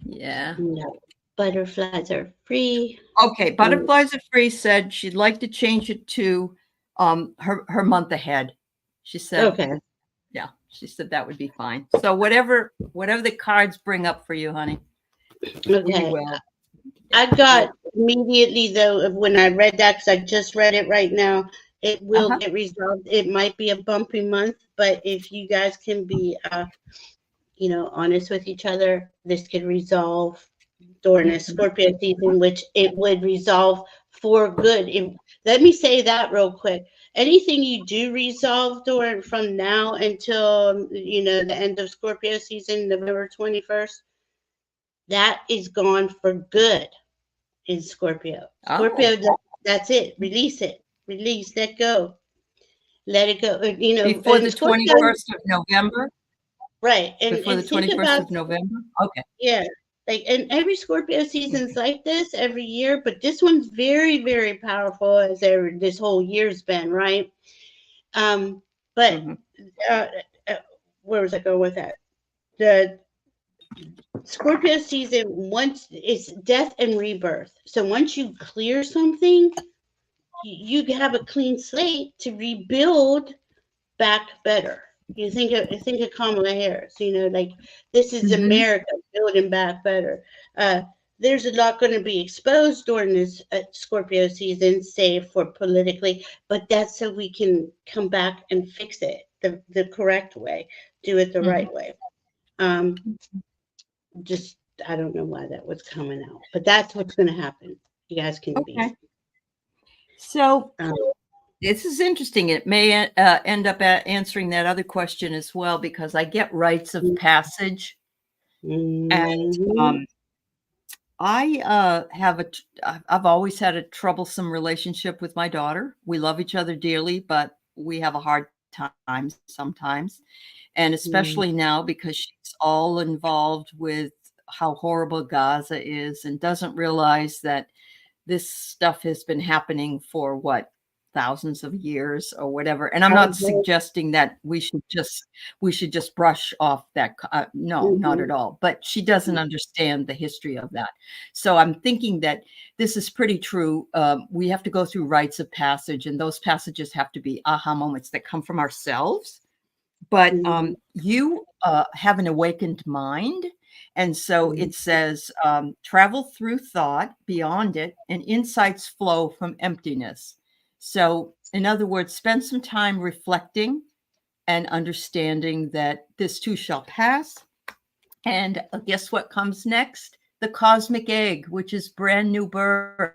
Yeah. No. Butterflies are free. Okay. Mm, Butterflies are Free said she'd like to change it to her month ahead. She said, okay. yeah, she said that would be fine. So whatever the cards bring up for you, honey, we Okay. will. I Yeah. got immediately though when I read that because I just read it right now. It will Uh-huh. get resolved. It might be a bumpy month, but if you guys can be, honest with each other, this could resolve during a Mhm. Scorpio season, which it would resolve for good. Let me say that real quick. Anything you do resolve during from now until the end of Scorpio season, November 21st, that is gone for good in Scorpio. Oh, Scorpio, that's it. Release it. Release. Let go. Let it go. before And the Scorpio, 21st of November? right? And Before and the think 21st about of November? Okay. yeah, like and every Scorpio season's Okay. like this every year, but this one's very very powerful as this whole year's been, right? But Mhm. uh, uh, where was I going with that? The Scorpio season once it's death and rebirth. So once you clear something, you have a clean slate to rebuild back better. You think of Kamala Harris, like this is Mhm. America building back better. Uh, there's a lot going to be exposed during this Scorpio season, save for politically, but that's so we can come back and fix it the correct way, do it the Mhm. right way. Um, just I don't know why that was coming out, but that's what's going to happen. You guys can be. Okay. So Um, this is interesting. It may end up answering that other question as well because I get rites of passage, and mhm, I I've always had a troublesome relationship with my daughter. We love each other dearly, but we have a hard time sometimes, and mhm, especially now because she's all involved with how horrible Gaza is and doesn't realize that this stuff has been happening for what thousands of years or whatever. And I'm not mhm, suggesting that we should just brush off that no, not mhm, at all, but she doesn't understand the history of that. So I'm thinking that this is pretty true. We have to go through rites of passage, and those passages have to be aha moments that come from ourselves, but mhm, you have an awakened mind. And so mhm. it says, travel through thought beyond it, and insights flow from emptiness. So, in other words, spend some time reflecting and understanding that this too shall pass. And guess what comes next? The cosmic egg, which is brand new birth.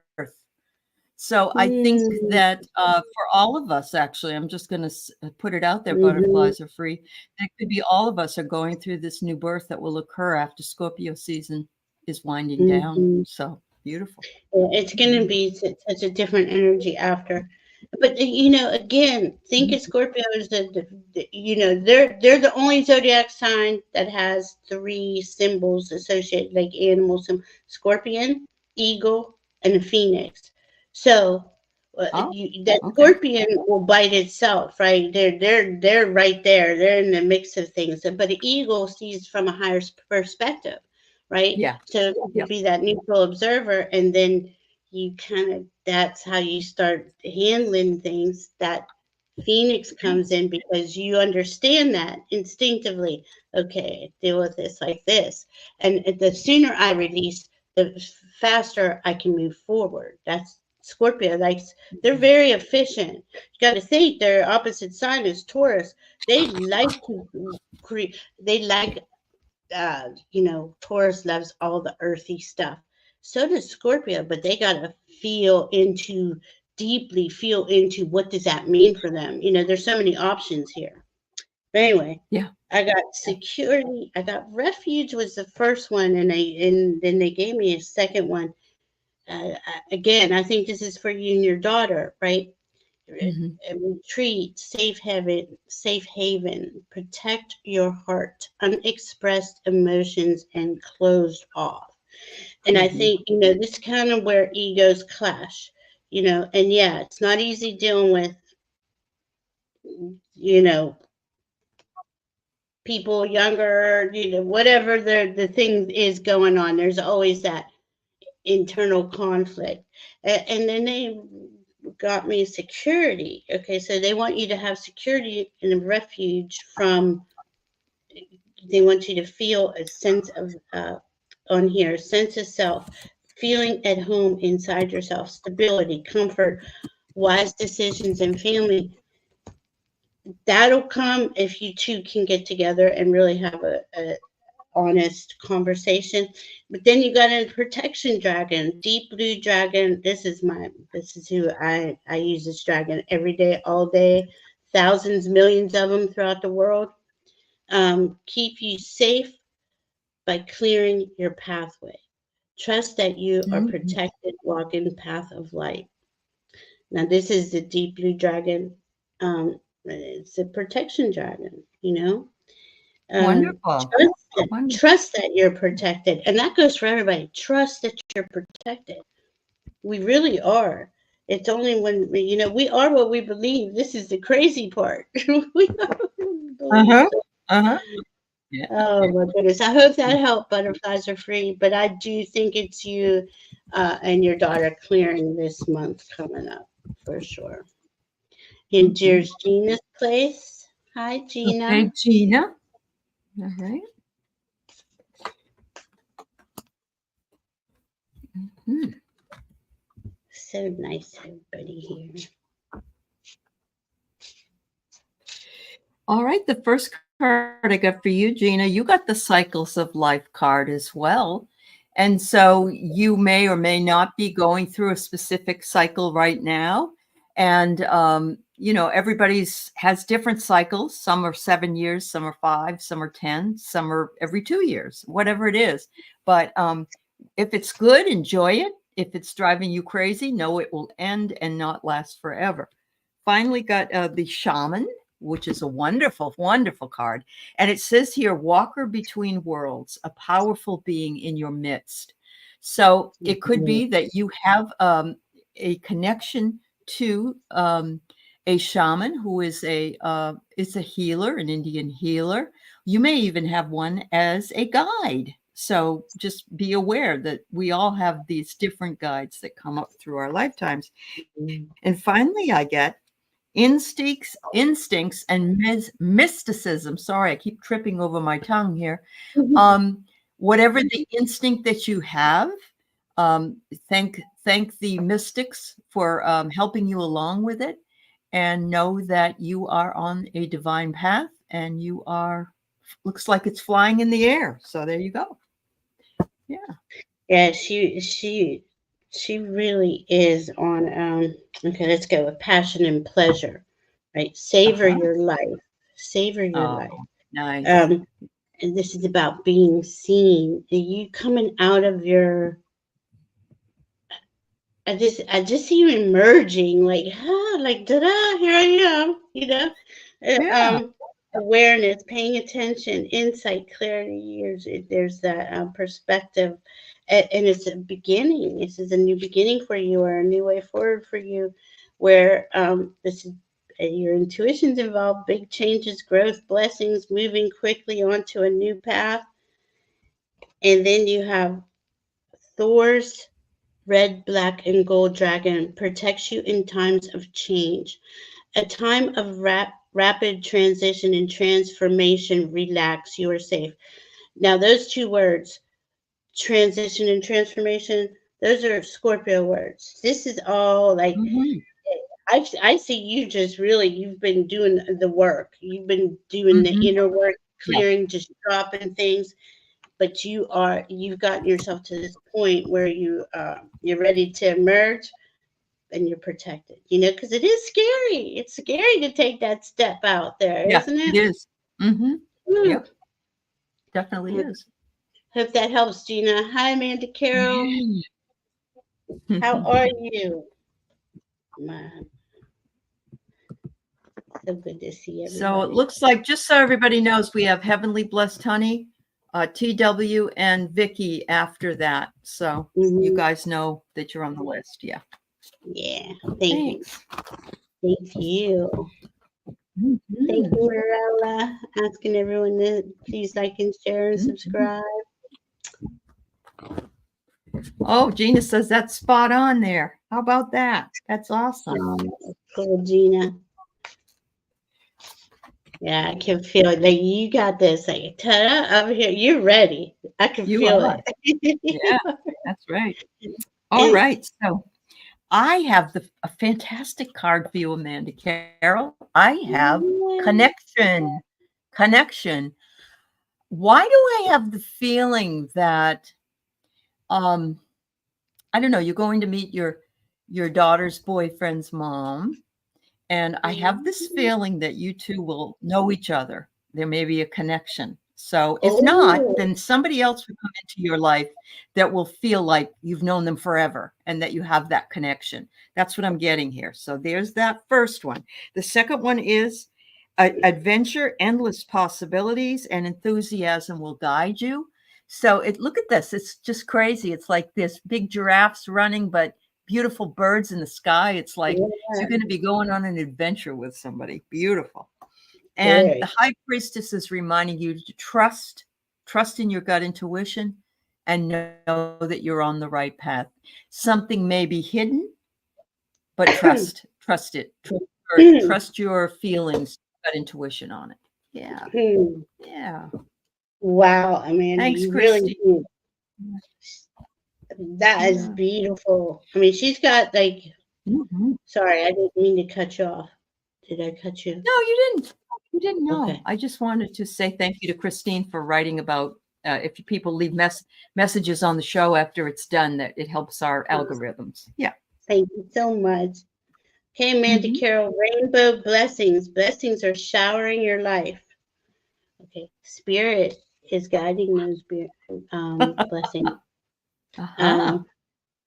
So I think Mm, that for all of us, actually, I'm just going to put it out there, mhm, butterflies are free. It could be all of us are going through this new birth that will occur after Scorpio season is winding down. mhm. So beautiful. Yeah, it's gonna Beautiful. be such a different energy after. But again, think of Scorpio as they're the only zodiac sign that has three symbols associated, like animals: scorpion, eagle, and a phoenix. So Oh, that okay. scorpion will bite itself, right? They're right there. They're in the mix of things. But the eagle sees from a higher perspective, right? Yeah. So it could Yep. be that neutral observer, and then you kind of that's how you start handling things. That phoenix Okay. comes in because you understand that instinctively. Okay, deal with this like this, and the sooner I release, the faster I can move forward. That's Scorpio. Like, they're very efficient. You got to think their opposite sign is Taurus. They like to create. They like Taurus loves all the earthy stuff. So does Scorpio, but they got to deeply feel into what does that mean for them. There's so many options here. But anyway, Yeah. I got security. I got refuge was the first one, and then they gave me a second one. Again, I think this is for you and your daughter, right? Hmm. A retreat, safe haven, protect your heart, unexpressed emotions, and closed off. And I Hmm. think, this is kind of where egos clash, and yeah, it's not easy dealing with, you know, people younger, whatever the thing is going on. There's always that internal conflict. And then they got me security. Okay, so they want you to have security and a refuge from, they want you to feel a sense of, on here, sense of self, feeling at home inside yourself, stability, comfort, wise decisions, and family. That'll come if you two can get together and really have a honest conversation. But then you got a protection dragon, deep blue dragon. This is who I use this dragon every day, all day, thousands, millions of them throughout the world. Keep you safe by clearing your pathway. Trust that you are Hmm. protected, walk in the path of light. Now, this is the deep blue dragon. It's a protection dragon, Wonderful. Wonderful. trust that you're protected, and that goes for everybody. Trust that you're protected. We really are. It's only when we are what we believe. This is the crazy part. We are what we believe. Uh-huh. So, Uh-huh. Yeah. oh my goodness! I hope that helped. Butterflies are free, but I do think it's you and your daughter clearing this month coming up for sure. And Hmm. here's Gina's place. Hi, Okay, Gina. Gina. All right. Hmm. So nice, everybody here. All right. The first card I got for you, Gina, you got the Cycles of Life card as well. And so you may or may not be going through a specific cycle right now. And, everybody's has different cycles. Some are 7 years, some are 5, some are 10, some are every 2 years, whatever it is. But if it's good, enjoy it. If it's driving you crazy, know it will end and not last forever. Finally got the Shaman, which is a wonderful, wonderful card. And it says here, walker between worlds, a powerful being in your midst. So it could be that you have a connection to a shaman who is a healer, an Indian healer. You may even have one as a guide. So just be aware that we all have these different guides that come up through our lifetimes. And finally, I get instincts, and mysticism. Sorry, I keep tripping over my tongue here. Whatever the instinct that you have, um, thank the mystics for helping you along with it, and know that you are on a divine path, and you are looks like it's flying in the air. So there you go. Yeah. Yeah, she really is on. Okay, let's go with passion and pleasure, right? Savor Uh-huh. your life. Savor your Oh, life. nice. Um, and this is about being seen. Are you coming out of your I just see you emerging, like, like, da-da, here I am, Yeah. awareness, paying attention, insight, clarity. There's that perspective, and it's a beginning. This is a new beginning for you, or a new way forward for you, where this is your intuition's involved, big changes, growth, blessings, moving quickly onto a new path, and then you have Thor's red, black, and gold dragon protects you in times of change. A time of rapid transition and transformation. Relax, you are safe. Now, those two words, transition and transformation, those are Scorpio words. This is all like, Mhm. I see you just really, you've been doing the work. You've been doing the Mhm. inner work, Yeah. clearing, just dropping things. But you've gotten yourself to this point where you're ready to emerge, and you're protected, because it is scary. It's scary to take that step out there, Yeah, isn't it it? is. Mhm. Woo. Yep, definitely is. Hope that helps, Gina. Hi, Amanda Carroll. Yeah. How are you? Man, so good to see So it everybody. looks like, just so everybody knows, we have Heavenly Blessed Honey, TW, and Vicky after that. So you Hmm. guys know that you're on the list. Yeah. Yeah, thank you. Thanks. Thank you. Thank Mhm. you, Marella. Asking everyone to please like and share and Mhm. subscribe. Oh, Gina says that's spot on there. How about that? That's awesome. Cool, Gina. Yeah, I can feel it. Like, you got this. Like, ta-da, over here. You're ready. I can You feel are. it. Yeah, that's right. All And right. So I have a fantastic card for you, Amanda Carroll. I have connection. Connection. Why do I have the feeling that I don't know, you're going to meet your daughter's boyfriend's mom, and I have this feeling that you two will know each other. There may be a connection. So if not, oh, then somebody else will come into your life that will feel like you've known them forever and that you have that connection. That's what I'm getting here. So there's that first one. The second one is adventure, endless possibilities, and enthusiasm will guide you. So look at this. It's just crazy. It's like this big giraffes running, but beautiful birds in the sky. It's like you're yeah, going to be going on an adventure with somebody. Beautiful. And the very. high priestess is reminding you to trust in your gut intuition and know that you're on the right path. Something may be hidden, but trust it. Trust your feelings, gut intuition on it. Yeah. Yeah. Wow, Amanda, Thanks, you really Christy. do. That is Yeah. beautiful. I mean, she's got like, Mhm. sorry, I didn't mean to cut you off. Did I cut you? No, you didn't. You didn't know. Okay. I just wanted to say thank you to Christine for writing about if people leave messages on the show after it's done, that it helps our algorithms. Yeah. Thank you so much. Okay, Amanda Mhm. Carroll, rainbow blessings. Blessings are showering your life. Okay. Spirit is guiding those blessings. Uh-huh. Um,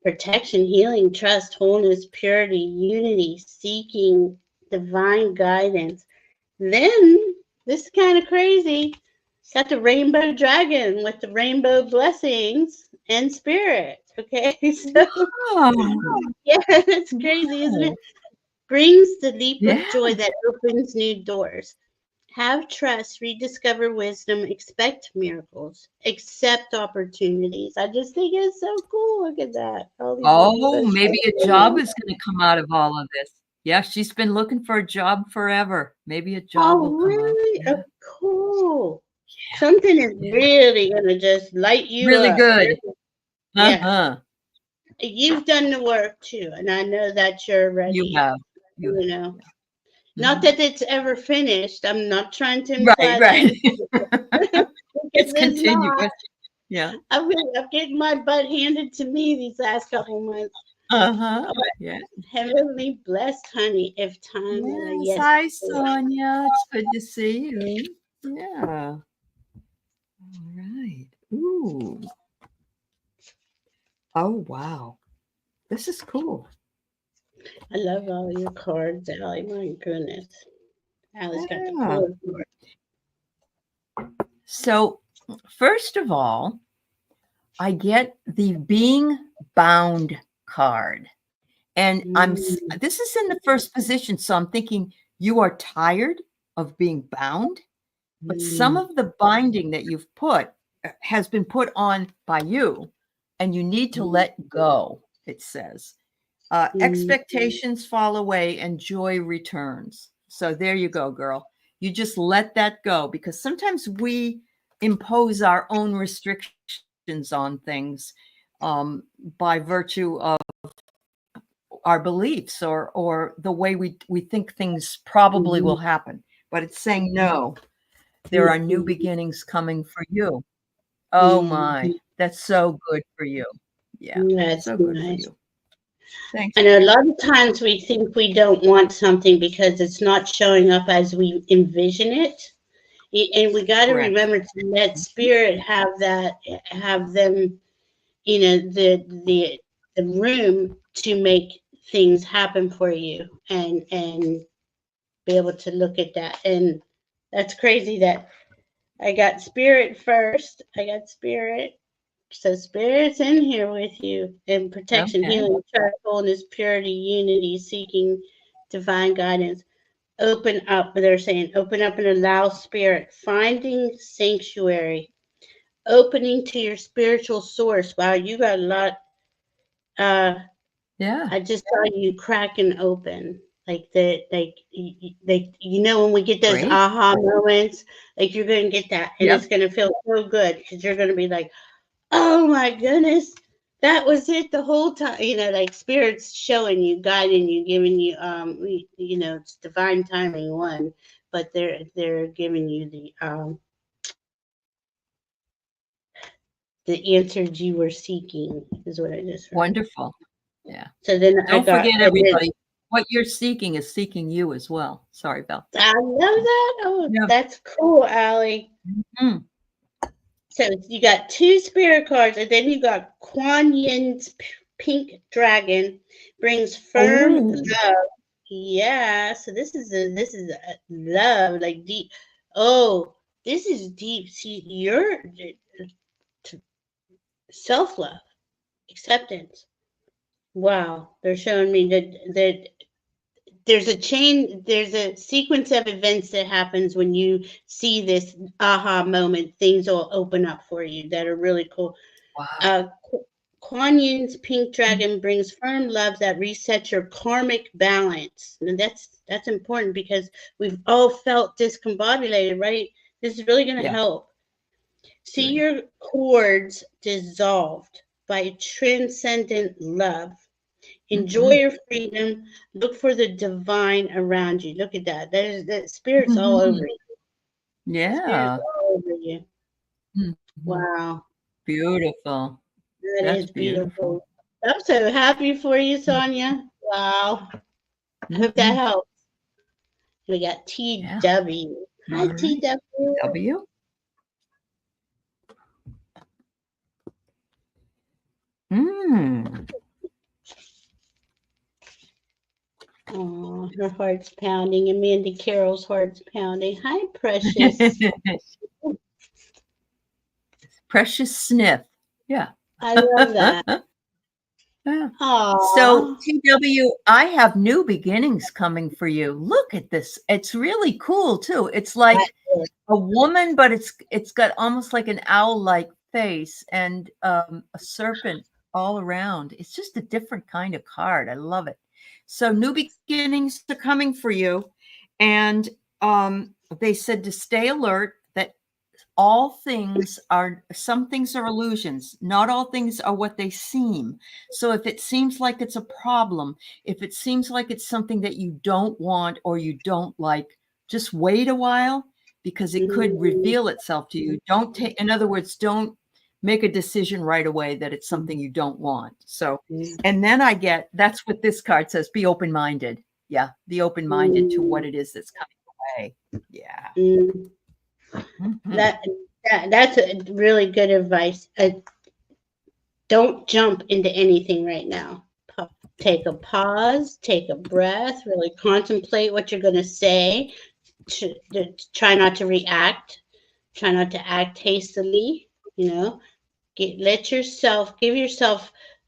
protection, healing, trust, wholeness, purity, unity, seeking divine guidance. Then, this is kind of crazy. Got the rainbow dragon with the rainbow blessings and spirit. Okay, so Wow. yeah, it's crazy, isn't it? Wow. Brings the leap of Yeah. joy that opens new doors. Have trust, rediscover wisdom, expect miracles, accept opportunities. I just think it's so cool. Look at that. All these Oh, rainbows. maybe a job is going to come out of all of this. Yeah, she's been looking for a job forever. Maybe a job Oh, will come up. really? Yeah. Oh, cool. Something is Yeah. really going to just light you Really up. good. Yeah. Uh-huh. You've done the work too, and I know that you're You ready. have. You You have. know, Yeah. not Mhm. that it's ever finished. I'm not trying to Right, imply that right. because It's it's not. continuous. Yeah. I'm getting my butt handed to me these last couple months. Uh-huh. But Yeah. heavenly blessed, honey, if time were a Yes. yes. Hi, Sonia. It's good to see you. Yeah. All right. Ooh. Oh, wow. This is cool. I love all your cards, Allie. My goodness. Allie's got the Yeah. coolest cards. So, first of all, I get the being bound card. And this is in the first position. So I'm thinking you are tired of being bound, but some of the binding that you've put has been put on by you, and you need to let go, it says. Expectations fall away and joy returns. So there you go, girl. You just let that go, because sometimes we impose our own restrictions on things by virtue of our beliefs or the way we think things probably will happen. But it's saying, no, there are new beginnings coming for you. Oh my, that's so good for you. Yeah, That's so good for nice. you. Thanks. I know a lot of times we think we don't want something because it's not showing up as we envision it. And we got to Correct. remember to let spirit have them, the room to make things happen for you and be able to look at that. And that's crazy that I got spirit first. I got spirit. So spirit's in here with you, and protection, Okay. healing, trust, wholeness, purity, unity, seeking divine guidance. Open up, they're saying, open up and allow spirit, finding sanctuary, opening to your spiritual source. Wow, you got a lot. Yeah. I just saw you cracking open. Like when we get those Great. aha moments, like you're going to get that, and Yep. it's going to feel so good because you're going to be like, oh my goodness, that was it the whole time. Like spirit's showing you, guiding you, giving you, it's divine timing one, but they're giving you the answers you were seeking is what I just heard. Wonderful. Yeah. So then Don't forget, everybody, what you're seeking is seeking you as well. Sorry, Belle. I love that. Oh, Yeah. that's cool, Allie. Mm-hmm. So you got two spirit cards, and then you got Kuan Yin's pink dragon brings firm love. Yeah, so this is a love, like deep. Oh, this is deep. See, your self love, acceptance. Wow, they're showing me that there's a sequence of events that happens when you see this aha moment. Things will open up for you that are really cool. Wow. Kuan Yin's pink dragon brings firm love that resets your karmic balance. And that's important because we've all felt discombobulated, right? This is really going to help. See your cords dissolved by transcendent love. Enjoy your freedom. Look for the divine around you. Look at that. That spirit's all over you. Yeah. Spirit's all over you. Mm-hmm. Wow. Beautiful. That's beautiful. I'm so happy for you, Sonia. Wow. I hope that helps. We got TW. Hi, TW. W. Oh, her heart's pounding. Amanda Carroll's heart's pounding. Hi, Precious. Precious sniff. Yeah. I love that. Yeah. Aww. So, TW, I have new beginnings coming for you. Look at this. It's really cool, too. It's like a woman, but it's got almost like an owl-like face and a serpent all around. It's just a different kind of card. I love it. So new beginnings are coming for you. And they said to stay alert, that some things are illusions. Not all things are what they seem. So if it seems like it's a problem, if it seems like it's something that you don't want or you don't like, just wait a while, because it could reveal itself to you. In other words, don't make a decision right away that it's something you don't want. So, and then that's what this card says, be open-minded. Yeah, be open-minded to what it is that's coming away. Yeah. That's a really good advice. Don't jump into anything right now. take a pause, take a breath, really contemplate what you're going to say. Try not to react. Try not to act hastily. You know, give yourself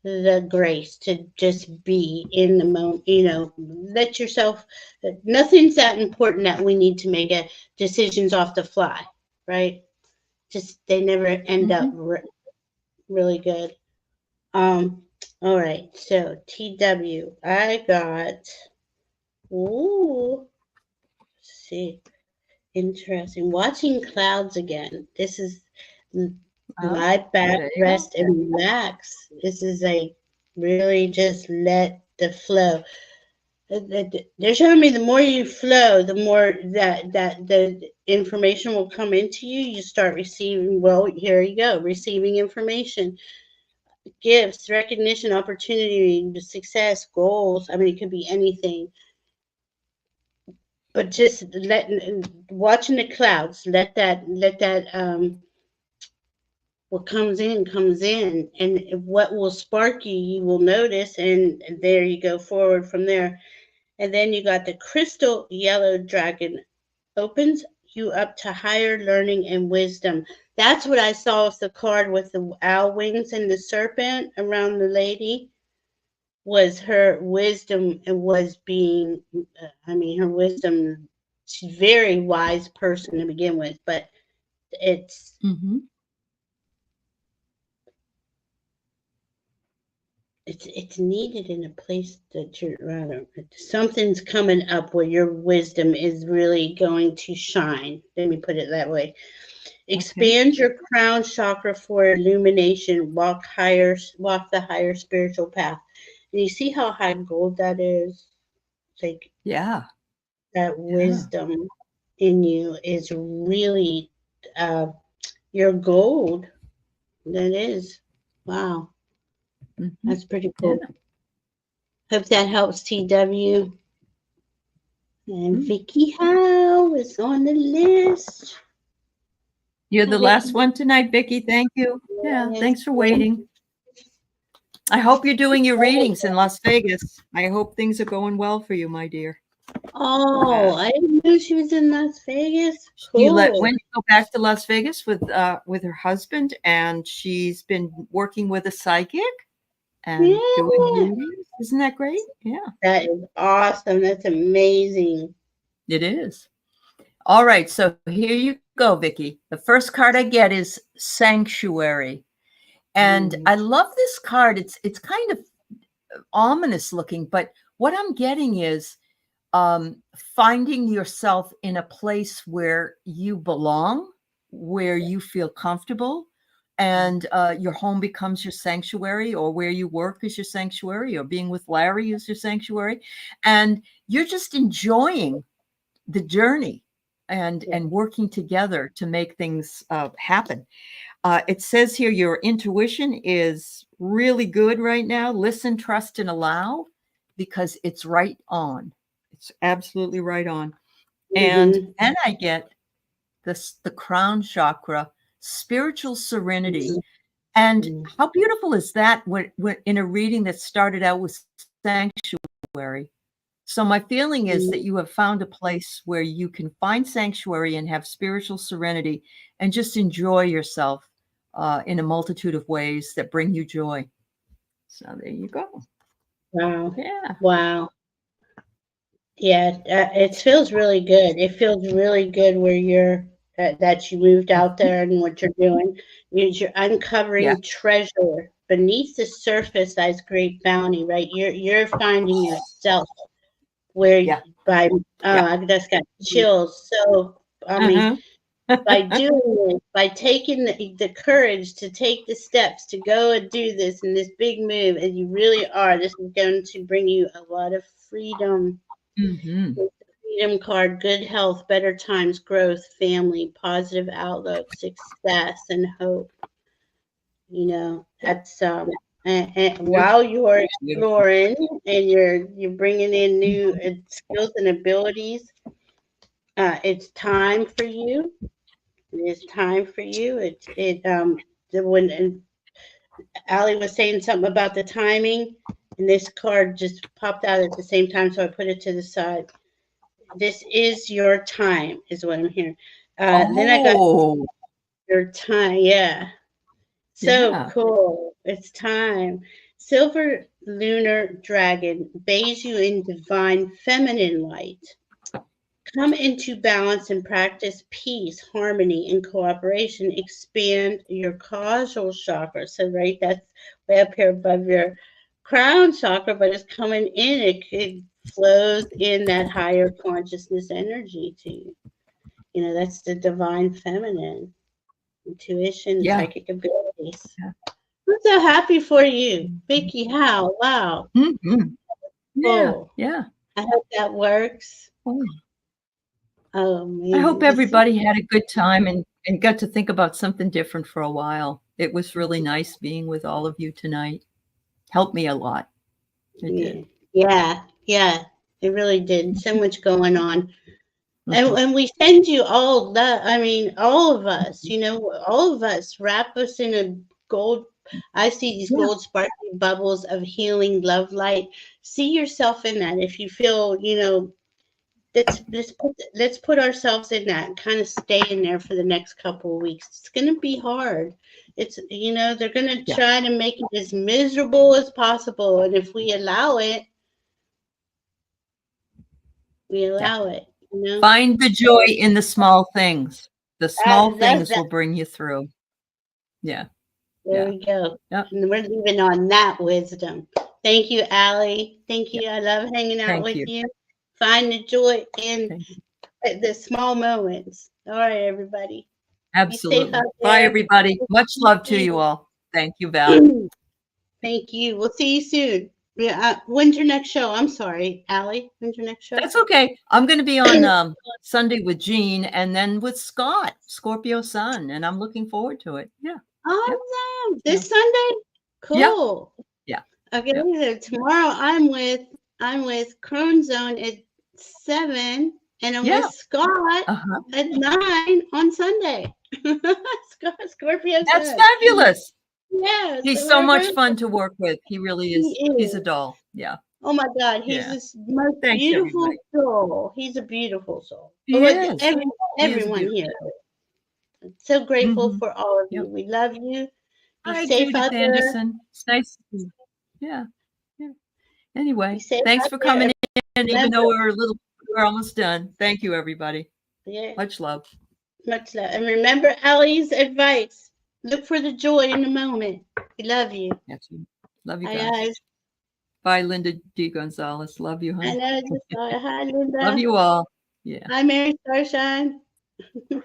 the grace to just be in the moment. You know, let yourself. Nothing's that important that we need to make decisions off the fly, right? Just they never end up Mhm. really good. Um, all right, so TW, I got, ooh, let's see, interesting. Watching clouds again. This is Oh, lie back, there you go. rest, and relax. This is a really just let the flow. They're showing me the more you flow, the more that the information will come into you. You start receiving. Well, here you go, receiving information, gifts, recognition, opportunity, success, goals. I mean, it could be anything. But just watching the clouds, let that what comes in, and what will spark you, you will notice, and there you go forward from there. And then you got the crystal yellow dragon opens you up to higher learning and wisdom. That's what I saw with the card with the owl wings and the serpent around the lady. Was her wisdom and was being I mean her wisdom, she's a very wise person to begin with, but it's Mhm. it's needed in a place that you're rather something's coming up where your wisdom is really going to shine. Let me put it that way. Okay. Expand your crown chakra for illumination. Walk the higher spiritual path. And you see how high gold that is? Like Yeah. that Yeah. wisdom in you is really uh, your gold. That is. Wow. Mhm. That's pretty Yeah. cool. Hope that helps, TW. And Mm. Vicky Howe is on the list. You're Hi, the last Vicky. one tonight, Vicky. Thank you. Yeah. Yes, Thanks for waiting. I hope you're doing your readings in Las Vegas. I hope things are going well for you, my dear. oh, Uh, I didn't know she was in Las Vegas. she let Cool. went to go back to Las Vegas with her husband, and she's been working with a psychic and doing Yeah. readings. Isn't that great? Yeah, That is awesome. That's amazing. it is. All right, so here you go, Vicky. The first card I get is Sanctuary. And Mm. I love this card. It's kind of ominous looking, but what I'm getting is finding yourself in a place where you belong, where you feel comfortable, and your home becomes your sanctuary, or where you work is your sanctuary, or being with Larry is your sanctuary, and you're just enjoying the journey Yeah. and working together to make things happen. It says here your intuition is really good right now. Listen, trust, and allow, because it's right on. It's absolutely right on. And Mm-hmm. then I get this the crown chakra, spiritual serenity. And Mm-hmm. how beautiful is that when in a reading that started out with sanctuary? So my feeling is that you have found a place where you can find sanctuary and have spiritual serenity and just enjoy yourself in a multitude of ways that bring you joy. So there you go. Wow. Yeah. Wow. Yeah, it feels really good. It feels really good where that you moved out Mhm. there and what you're doing. You're Yeah. uncovering treasure beneath the surface. That's great bounty, right? You're finding yourself where Yeah. by Yeah. I just got chills. So I mean, Uh-huh. by doing it, by taking the courage to take the steps to go and do this and this big move, and you really are, this is going to bring you a lot of freedom. Hmm. With the freedom card, good health, better times, growth, family, positive outlook, success, and hope. You know, Yeah. that's and Beautiful. while you are Beautiful. exploring and you're bringing in new skills and abilities, it's time for you. It's time for you. When and Allie was saying something about the timing, And this card just popped out at the same time, so I put it to the side. This is your time, is what I'm hearing. Then I got Oh, your time. Yeah. So yeah. cool. It's time. Silver lunar dragon bathes you in divine feminine light. Come into balance and practice peace, harmony, and cooperation. Expand your causal chakra. So, right, that's way up here above your crown chakra, but it's coming in. It flows in that higher consciousness energy to you. You know, that's the divine feminine, intuition, Yeah. psychic abilities. Yeah. I'm so happy for you, Vicky. How? Wow. Mhm. Yeah. Cool. Yeah. I hope that works. Oh, Oh, I hope amazing. everybody had a good time and got to think about something different for a while. It was really nice being with all of you tonight. Helped me a lot. It did. Yeah. It really did. So much going on. Mhm. And we send you all that. I mean, all of us, you know, all of us, wrap us in a gold. I see these Yeah. gold sparkling bubbles of healing love light. See yourself in that. If you feel, you know, let's put ourselves in that and kind of stay in there for the next couple of weeks. It's going to be hard. It's, you know, they're going to Yeah. try to make it as miserable as possible, and if we allow it, we Yeah. allow it, you know. Find the joy in the small things. The small things That will bring you through. Yeah. there Yeah. we go. Yep. And we're leaving on that wisdom. Thank you, Allie. Thank you. I love hanging out Thank with you. you. Find the joy in Thank you. the small moments. All right, everybody. Be safe Absolutely. out Bye, there. everybody. Much love to you all. Thank you, Val. Thank you. We'll see you soon. Yeah, when's your next show? I'm sorry, Allie. When's your next show? That's okay. I'm going to be on Sunday with Jean and then with Scott, Scorpio Sun, and I'm looking forward to it. Yeah. Awesome. This Sunday? Yeah. Cool. Yeah. Okay, Yeah. so tomorrow I'm with Crone Zone at 7, and I'm with Yeah. Scott Uh-huh. at 9 on Sunday. Scorpio That's Sun. fabulous. Yeah, He's so so we're much both. fun to work with. He really is. He He's a is. doll. Yeah. Oh my God, he's Yeah. this most Thanks, beautiful everybody. soul. He's a beautiful soul. He But is. He is a everyone beautiful. here. So grateful Mm-hmm. for all of you. Yep. We love you. Be Hi, safe Judith out there. Anderson. It's nice to see you. Yeah. Yeah. Be Anyway, safe thanks out for there. coming in, even Remember, though we're almost done. Thank you, everybody. yeah, Much love. much love. And remember Allie's advice. Look for the joy in the moment. We love you. Yes, love you Hi, guys. guys. Bye, Linda D. Gonzalez. Love you, I honey. know. Just hi, Love Linda. you all. Yeah. Hi, Mary Starshine.